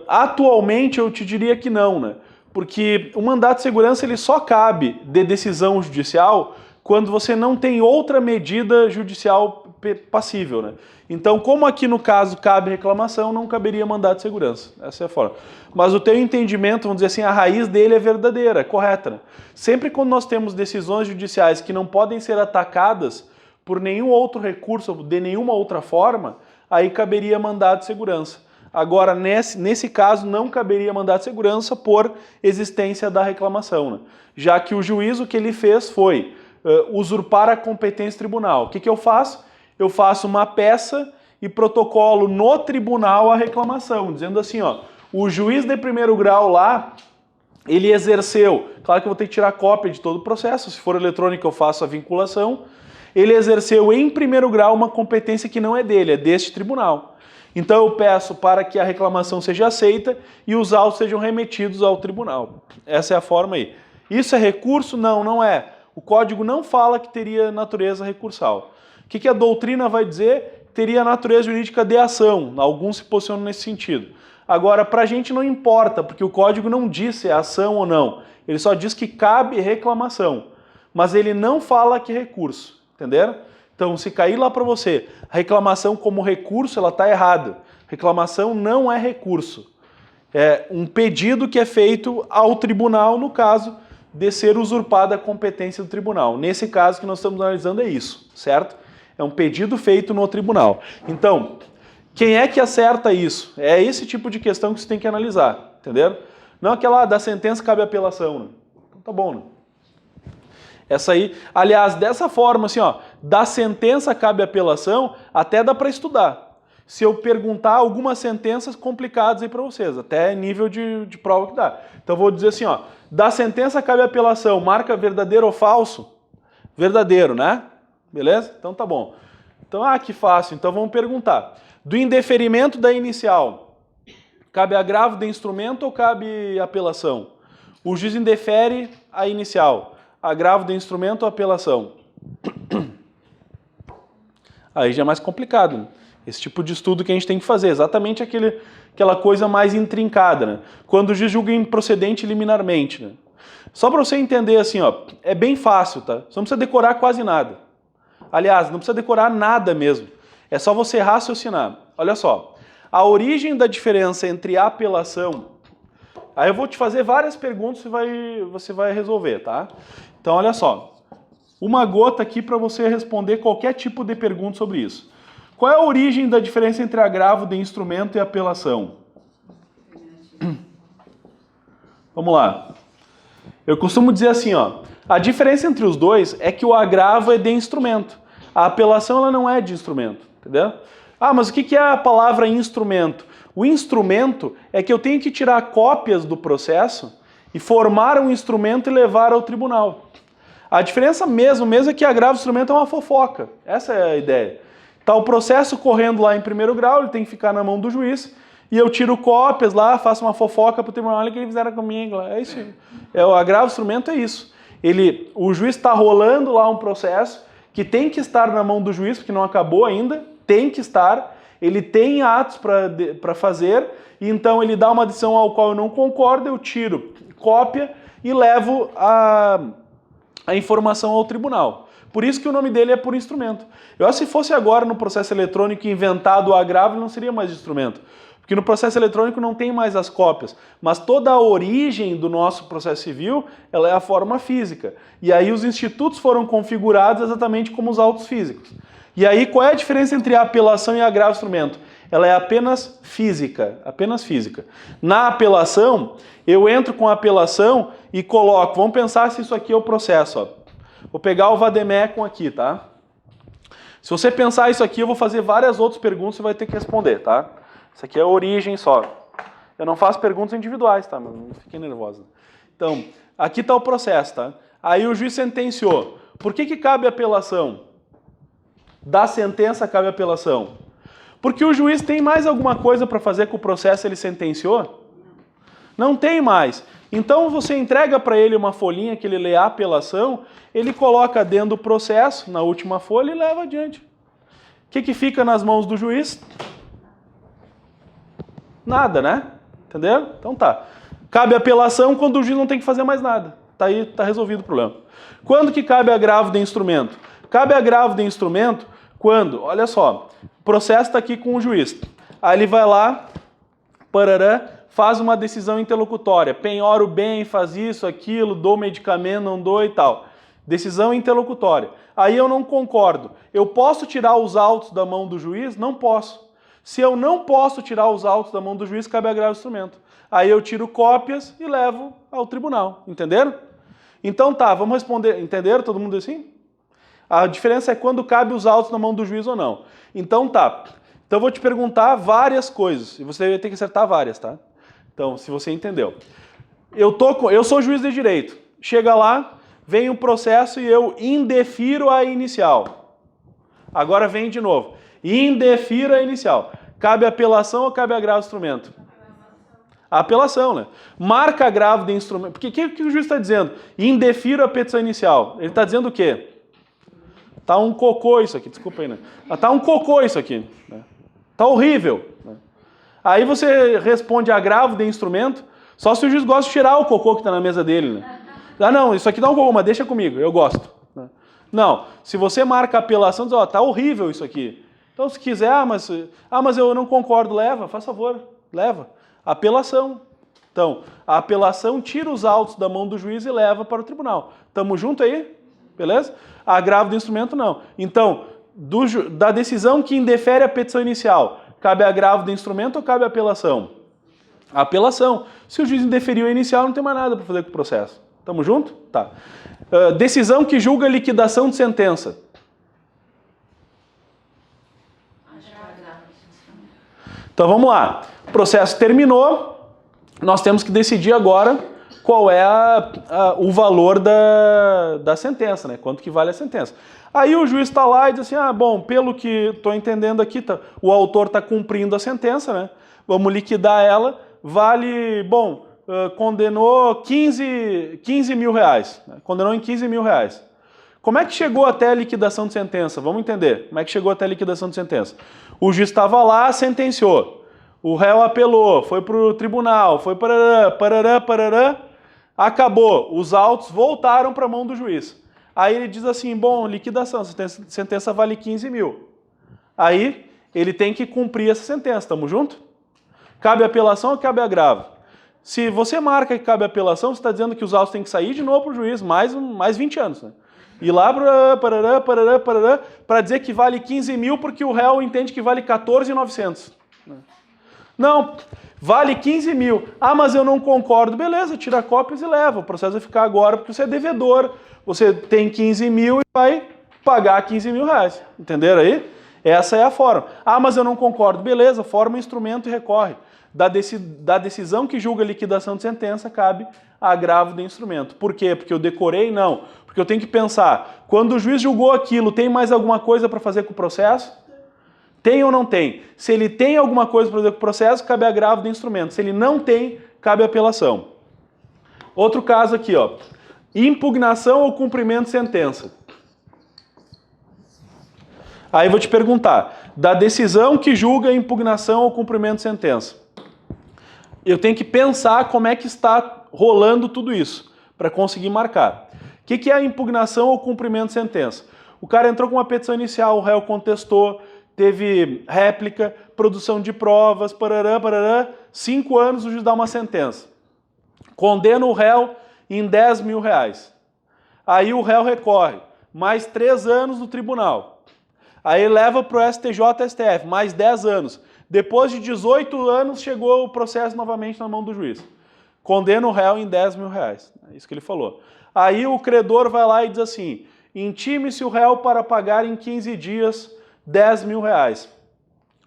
Speaker 1: Atualmente eu te diria que não, né? Porque o mandato de segurança ele só cabe de decisão judicial quando você não tem outra medida judicial passível, né? Então, como aqui no caso cabe reclamação, não caberia mandato de segurança. Essa é a forma. Mas o teu entendimento, vamos dizer assim, a raiz dele é verdadeira, é correta, né? Sempre quando nós temos decisões judiciais que não podem ser atacadas por nenhum outro recurso, de nenhuma outra forma, aí caberia mandado de segurança. Agora, nesse caso, não caberia mandado de segurança por existência da reclamação, né? Já que o juiz, o que ele fez foi usurpar a competência tribunal. O que eu faço? Eu faço uma peça e protocolo no tribunal a reclamação, dizendo assim, ó, o juiz de primeiro grau lá, ele exerceu, claro que eu vou ter que tirar cópia de todo o processo, se for eletrônico eu faço a vinculação, ele exerceu em primeiro grau uma competência que não é dele, é deste tribunal. Então eu peço para que a reclamação seja aceita e os autos sejam remetidos ao tribunal. Essa é a forma aí. Isso é recurso? Não, não é. O código não fala que teria natureza recursal. O que a doutrina vai dizer? Teria natureza jurídica de ação. Alguns se posicionam nesse sentido. Agora, para a gente não importa, porque o código não diz se é ação ou não. Ele só diz que cabe reclamação. Mas ele não fala que é recurso. Entenderam? Então, se cair lá para você, a reclamação como recurso, ela está errada. Reclamação não é recurso. É um pedido que é feito ao tribunal, no caso de ser usurpada a competência do tribunal. Nesse caso que nós estamos analisando é isso, certo? É um pedido feito no tribunal. Então, quem é que acerta isso? É esse tipo de questão que você tem que analisar, entenderam? Não aquela da sentença cabe apelação, né? Então tá bom, né? Essa aí, aliás, dessa forma, assim, ó, da sentença cabe apelação, até dá para estudar. Se eu perguntar algumas sentenças complicadas aí para vocês, até nível de prova que dá. Então vou dizer assim, ó, da sentença cabe apelação, marca verdadeiro ou falso? Verdadeiro, né? Beleza? Então tá bom. Então, que fácil. Então vamos perguntar. Do indeferimento da inicial, cabe agravo de instrumento ou cabe apelação? O juiz indefere a inicial. Agravo de instrumento ou apelação? Aí já é mais complicado, né? Esse tipo de estudo que a gente tem que fazer, exatamente aquela coisa mais intrincada, né? Quando o juiz julga improcedente liminarmente, né? Só para você entender assim, ó, é bem fácil, tá? Você não precisa decorar quase nada. Aliás, não precisa decorar nada mesmo. É só você raciocinar. Olha só, a origem da diferença entre apelação... Aí eu vou te fazer várias perguntas e você vai resolver, tá? Então, olha só. Uma gota aqui para você responder qualquer tipo de pergunta sobre isso. Qual é a origem da diferença entre agravo de instrumento e apelação? Vamos lá. Eu costumo dizer assim, ó, a diferença entre os dois é que o agravo é de instrumento. A apelação ela não é de instrumento, entendeu? Ah, mas o que é a palavra instrumento? O instrumento é que eu tenho que tirar cópias do processo e formar um instrumento e levar ao tribunal. A diferença mesmo é que agravo de instrumento é uma fofoca. Essa é a ideia. Tá o processo correndo lá em primeiro grau, ele tem que ficar na mão do juiz, e eu tiro cópias lá, faço uma fofoca para o tribunal, olha o que eles fizeram comigo. É isso aí. O agravo de instrumento é isso. O juiz está rolando lá um processo que tem que estar na mão do juiz, porque não acabou ainda, tem que estar, ele tem atos para fazer, e então ele dá uma decisão ao qual eu não concordo, eu tiro cópia e levo a informação ao tribunal. Por isso que o nome dele é por instrumento. Eu acho que se fosse agora no processo eletrônico inventado o agravo, não seria mais instrumento. Porque no processo eletrônico não tem mais as cópias. Mas toda a origem do nosso processo civil, ela é a forma física. E aí os institutos foram configurados exatamente como os autos físicos. E aí qual é a diferença entre a apelação e agravo de instrumento? Ela é apenas física, apenas física. Na apelação, eu entro com a apelação e coloco, vamos pensar se isso aqui é o processo, ó. Vou pegar o vademecum aqui, tá? Se você pensar isso aqui, eu vou fazer várias outras perguntas e você vai ter que responder, tá? Isso aqui é a origem só. Eu não faço perguntas individuais, tá? Mas não fiquem nervosos. Então, aqui está o processo, tá? Aí o juiz sentenciou. Por que cabe apelação? Da sentença cabe apelação. Porque o juiz tem mais alguma coisa para fazer com o processo ele sentenciou? Não tem mais. Então você entrega para ele uma folhinha que ele lê a apelação, ele coloca dentro do processo, na última folha, e leva adiante. O que fica nas mãos do juiz? Nada, né? Entendeu? Então tá. Cabe apelação quando o juiz não tem que fazer mais nada. Tá aí, tá resolvido o problema. Quando que cabe agravo de instrumento? Cabe agravo de instrumento quando, olha só, o processo está aqui com o juiz. Aí ele vai lá, parará, faz uma decisão interlocutória. Penhora o bem, faz isso, aquilo, dou medicamento, não dou e tal. Decisão interlocutória. Aí eu não concordo. Eu posso tirar os autos da mão do juiz? Não posso. Se eu não posso tirar os autos da mão do juiz, cabe agravo de instrumento. Aí eu tiro cópias e levo ao tribunal. Entenderam? Então tá, vamos responder. Entenderam todo mundo assim? A diferença é quando cabe os autos na mão do juiz ou não. Então tá. Então eu vou te perguntar várias coisas. E você vai ter que acertar várias, tá? Então, se você entendeu. Eu sou juiz de direito. Chega lá, vem um processo e eu indefiro a inicial. Agora vem de novo. Indefiro a inicial. Cabe apelação ou cabe agravo de instrumento? A apelação, né? Marca agravo de instrumento. Porque o que o juiz está dizendo? Indefiro a petição inicial. Ele está dizendo o quê? Tá um cocô isso aqui, desculpa aí, né? Tá um cocô isso aqui. Né? Tá horrível. Né? Aí você responde agravo de instrumento, só se o juiz gosta de tirar o cocô que está na mesa dele. Né? Ah, não, isso aqui dá um cocô, mas deixa comigo, eu gosto. Né? Não, se você marca a apelação, diz, ó, tá horrível isso aqui. Então, se quiser, mas eu não concordo, leva, faz favor, leva. Apelação. Então, a apelação tira os autos da mão do juiz e leva para o tribunal. Tamo junto aí? Beleza? Agravo de instrumento, não. Então, da decisão que indefere a petição inicial, cabe agravo de instrumento ou cabe apelação? Apelação. Se o juiz indeferiu a inicial, não tem mais nada para fazer com o processo. Tamo junto? Tá. Decisão que julga liquidação de sentença. Então vamos lá. O processo terminou. Nós temos que decidir agora qual é o valor da sentença, né? Quanto que vale a sentença. Aí o juiz está lá e diz assim, bom, pelo que estou entendendo aqui, o autor está cumprindo a sentença, né? Vamos liquidar ela, vale, bom, condenou 15 mil reais, né? Condenou em 15 mil reais. Como é que chegou até a liquidação de sentença? Vamos entender. Como é que chegou até a liquidação de sentença? O juiz estava lá, sentenciou. O réu apelou, foi para o tribunal, foi parará, acabou. Os autos voltaram para a mão do juiz. Aí ele diz assim, bom, liquidação, sentença vale 15 mil. Aí ele tem que cumprir essa sentença, estamos juntos? Cabe apelação ou cabe agravo? Se você marca que cabe apelação, você está dizendo que os autos têm que sair de novo para o juiz, mais 20 anos. Né? ir lá para dizer que vale 15 mil porque o réu entende que vale 14.900. Não, vale 15 mil. Ah, mas eu não concordo. Beleza, tira cópias e leva. O processo vai ficar agora porque você é devedor. Você tem 15 mil e vai pagar 15 mil reais. Entenderam aí? Essa é a forma. Ah, mas eu não concordo. Beleza, forma um instrumento e recorre. Da decisão que julga a liquidação de sentença, cabe agravo do instrumento. Por quê? Porque eu decorei? Não. Porque eu tenho que pensar, quando o juiz julgou aquilo, tem mais alguma coisa para fazer com o processo? Tem ou não tem? Se ele tem alguma coisa para fazer com o processo, cabe agravo do instrumento. Se ele não tem, cabe apelação. Outro caso aqui, ó. Impugnação ou cumprimento de sentença. Aí eu vou te perguntar, da decisão que julga a impugnação ou cumprimento de sentença. Eu tenho que pensar como é que está rolando tudo isso, para conseguir marcar. O que é a impugnação ou cumprimento de sentença? O cara entrou com uma petição inicial, o réu contestou, teve réplica, produção de provas, 5 anos o juiz dá uma sentença. Condena o réu em 10 mil reais. Aí o réu recorre, mais 3 anos no tribunal. Aí leva para o STJ, STF, mais 10 anos. Depois de 18 anos, chegou o processo novamente na mão do juiz. Condena o réu em 10 mil reais. É isso que ele falou. Aí o credor vai lá e diz assim, intime-se o réu para pagar em 15 dias 10 mil reais.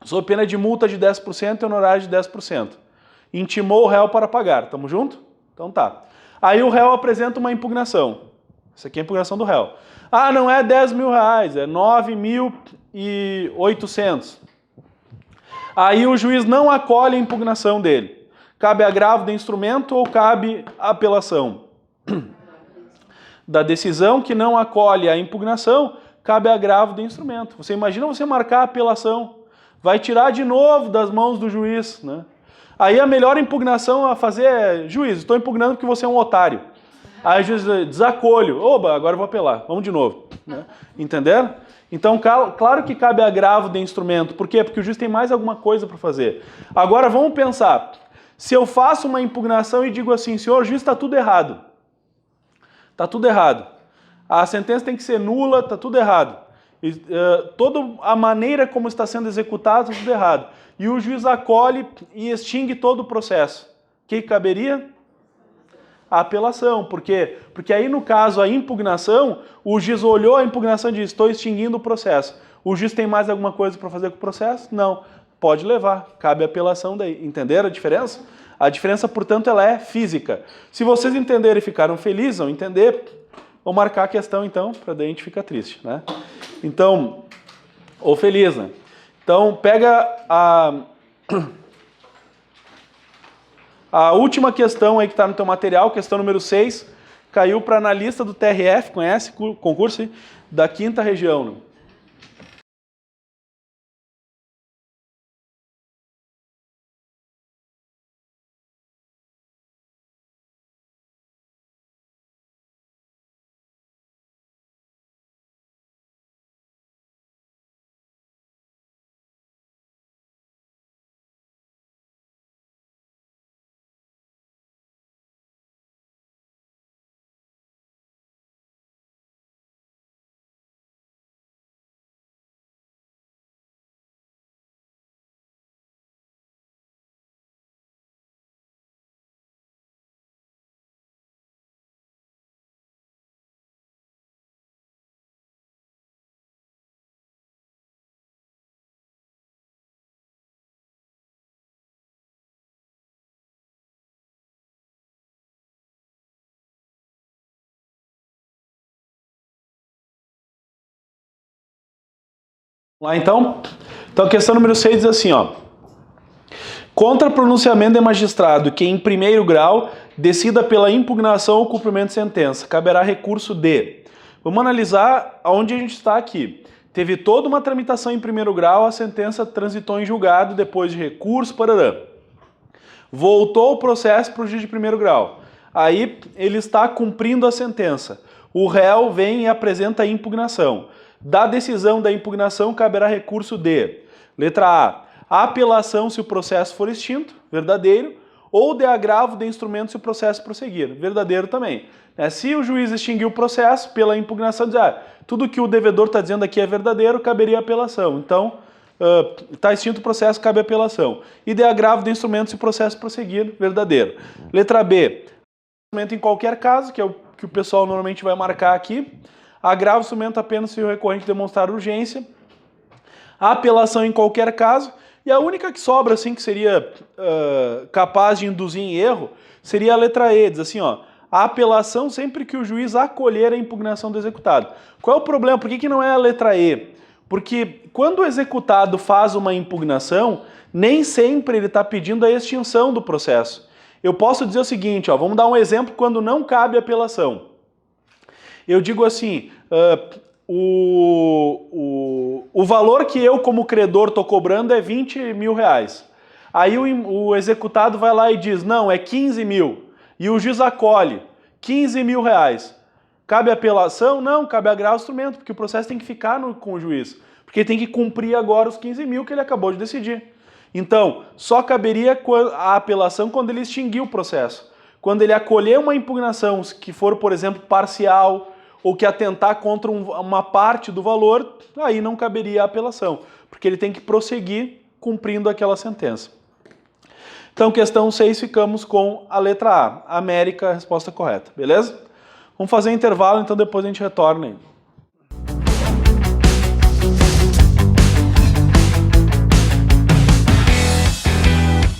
Speaker 1: Sob pena de multa de 10% e honorário de 10%. Intimou o réu para pagar. Tamo junto? Então tá. Aí o réu apresenta uma impugnação. Isso aqui é a impugnação do réu. Ah, não é 10 mil reais, é 9.800. Aí o juiz não acolhe a impugnação dele. Cabe agravo do instrumento ou cabe apelação? Da decisão que não acolhe a impugnação, cabe agravo do instrumento. Você imagina você marcar a apelação, vai tirar de novo das mãos do juiz, né? Aí a melhor impugnação a fazer é, juiz, estou impugnando porque você é um otário. Aí o juiz desacolho, oba, agora eu vou apelar, vamos de novo. Né? Entenderam? Então, claro que cabe agravo de instrumento. Por quê? Porque o juiz tem mais alguma coisa para fazer. Agora vamos pensar, se eu faço uma impugnação e digo assim, senhor juiz, está tudo errado. Está tudo errado. A sentença tem que ser nula, está tudo errado. Toda a maneira como está sendo executado, está tudo errado. E o juiz acolhe e extingue todo o processo. O que caberia? A apelação. Por quê? Porque aí, no caso, a impugnação, o juiz olhou a impugnação e disse, estou extinguindo o processo. O juiz tem mais alguma coisa para fazer com o processo? Não. Pode levar. Cabe a apelação daí. Entenderam a diferença? A diferença, portanto, ela é física. Se vocês entenderem e ficaram felizes, vão entender, vou marcar a questão, então, para daí a gente ficar triste, né? Então, ou feliz, né? Então, pega a última questão aí que está no teu material, questão número 6, caiu para analista do TRF, conhece? Concurso da 5ª região. Né? Lá então? Então a questão número 6 diz assim, ó. Contra pronunciamento de magistrado que em primeiro grau decida pela impugnação ou cumprimento de sentença, caberá recurso de... Vamos analisar aonde a gente está aqui. Teve toda uma tramitação em primeiro grau, a sentença transitou em julgado depois de recurso, parará. Voltou o processo para o juiz de primeiro grau. Aí ele está cumprindo a sentença. O réu vem e apresenta a impugnação. Da decisão da impugnação caberá recurso de, letra A, apelação se o processo for extinto, verdadeiro, ou de agravo de instrumento se o processo prosseguir. Verdadeiro também. Se o juiz extinguir o processo pela impugnação, dizer tudo que o devedor está dizendo aqui é verdadeiro, caberia apelação. Então, está extinto o processo, cabe apelação. E de agravo de instrumento se o processo prosseguir, verdadeiro. Letra B, instrumento em qualquer caso, que é o que o pessoal normalmente vai marcar aqui. Agravo de instrumento apenas se o recorrente demonstrar urgência. Apelação em qualquer caso. E a única que sobra, assim, que seria capaz de induzir em erro, seria a letra E. Diz assim, ó, a apelação sempre que o juiz acolher a impugnação do executado. Qual é o problema? Por que não é a letra E? Porque quando o executado faz uma impugnação, nem sempre ele está pedindo a extinção do processo. Eu posso dizer o seguinte, ó, vamos dar um exemplo quando não cabe apelação. Eu digo assim, o valor que eu como credor estou cobrando é 20 mil reais. Aí o executado vai lá e diz, não, é 15 mil. E o juiz acolhe 15 mil reais. Cabe apelação? Não, cabe agravo de instrumento, porque o processo tem que ficar com o juiz. Porque ele tem que cumprir agora os 15 mil que ele acabou de decidir. Então, só caberia a apelação quando ele extinguir o processo. Quando ele acolher uma impugnação que for, por exemplo, parcial, ou que atentar contra uma parte do valor, aí não caberia a apelação, porque ele tem que prosseguir cumprindo aquela sentença. Então, questão 6, ficamos com a letra A. América, a resposta correta, beleza? Vamos fazer um intervalo, então depois a gente retorna aí.